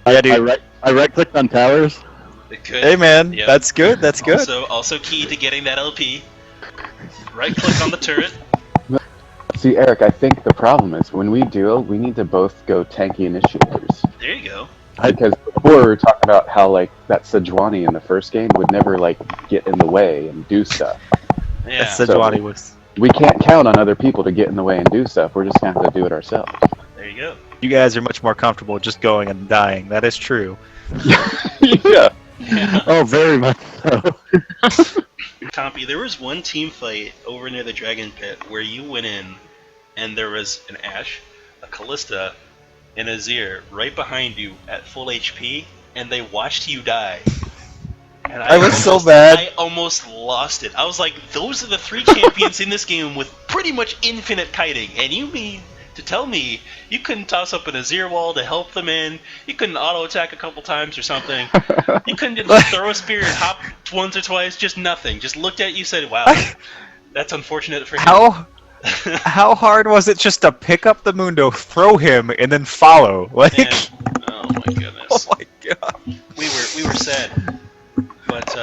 Yeah, dude. I right-clicked on towers. It could. Hey, man, Yep. that's good. That's good. Also key to getting that LP. Right click on the turret. See, Eric, I think the problem is when we duel, we need to both go tanky initiators. There you go. Because before we were talking about how like that Sejuani in the first game would never like get in the way and do stuff. Yeah. Sejuani was. We can't count on other people to get in the way and do stuff. We're just gonna have to do it ourselves. There you go. You guys are much more comfortable just going and dying. That is true. Yeah. Oh, very much so. Compy, there was one team fight over near the Dragon Pit where you went in, and there was an Ashe, a Callista, and a Zir right behind you at full HP, and they watched you die. And I was so bad. I almost lost it. I was like, those are the 3 champions in this game with pretty much infinite kiting, and you mean to tell me you couldn't toss up an Azir wall to help them in? You couldn't auto attack a couple times or something? You couldn't just throw a spear and hop once or twice? Just nothing. Just looked at you, said, "Wow, that's unfortunate for him." How hard was it just to pick up the Mundo, throw him, and then follow? Like, Man. Oh my goodness. oh my god. We were sad. But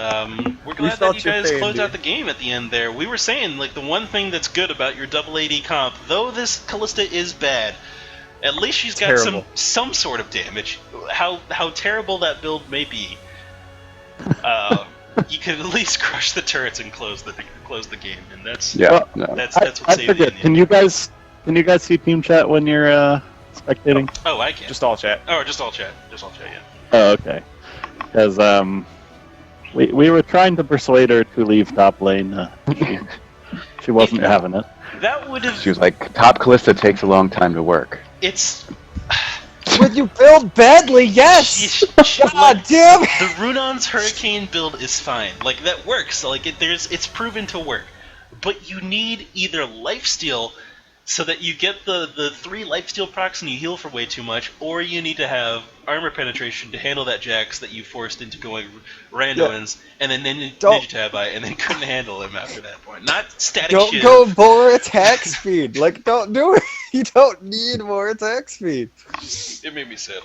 we're glad that felt you your guys pain, closed dude. out the game at the end there. We were saying, like, the one thing that's good about your double AD comp, though this Callista is bad, at least she's got Terrible. some sort of damage. How terrible that build may be, you can at least crush the turrets and close the game, and that's that's what I saved it. forget. Can you guys see team chat when you're spectating? Oh, I can. Just all chat. Oh, just all chat. Yeah. Oh, okay. Because we were trying to persuade her to leave top lane. She wasn't having it. That would have. She was like, "Top Callista takes a long time to work." It's. When you build badly, yes! God damn it! The Runon's Hurricane build is fine. Like, that works. Like, it's proven to work. But you need either lifesteal so that you get the 3 lifesteal procs and you heal for way too much, or you need to have armor penetration to handle that Jax that you forced into going randomins, and then Ninja Tabi, and then couldn't handle him after that point. Not static shit. Don't go more attack speed. Like, don't do it. You don't need more attack speed. It made me sad.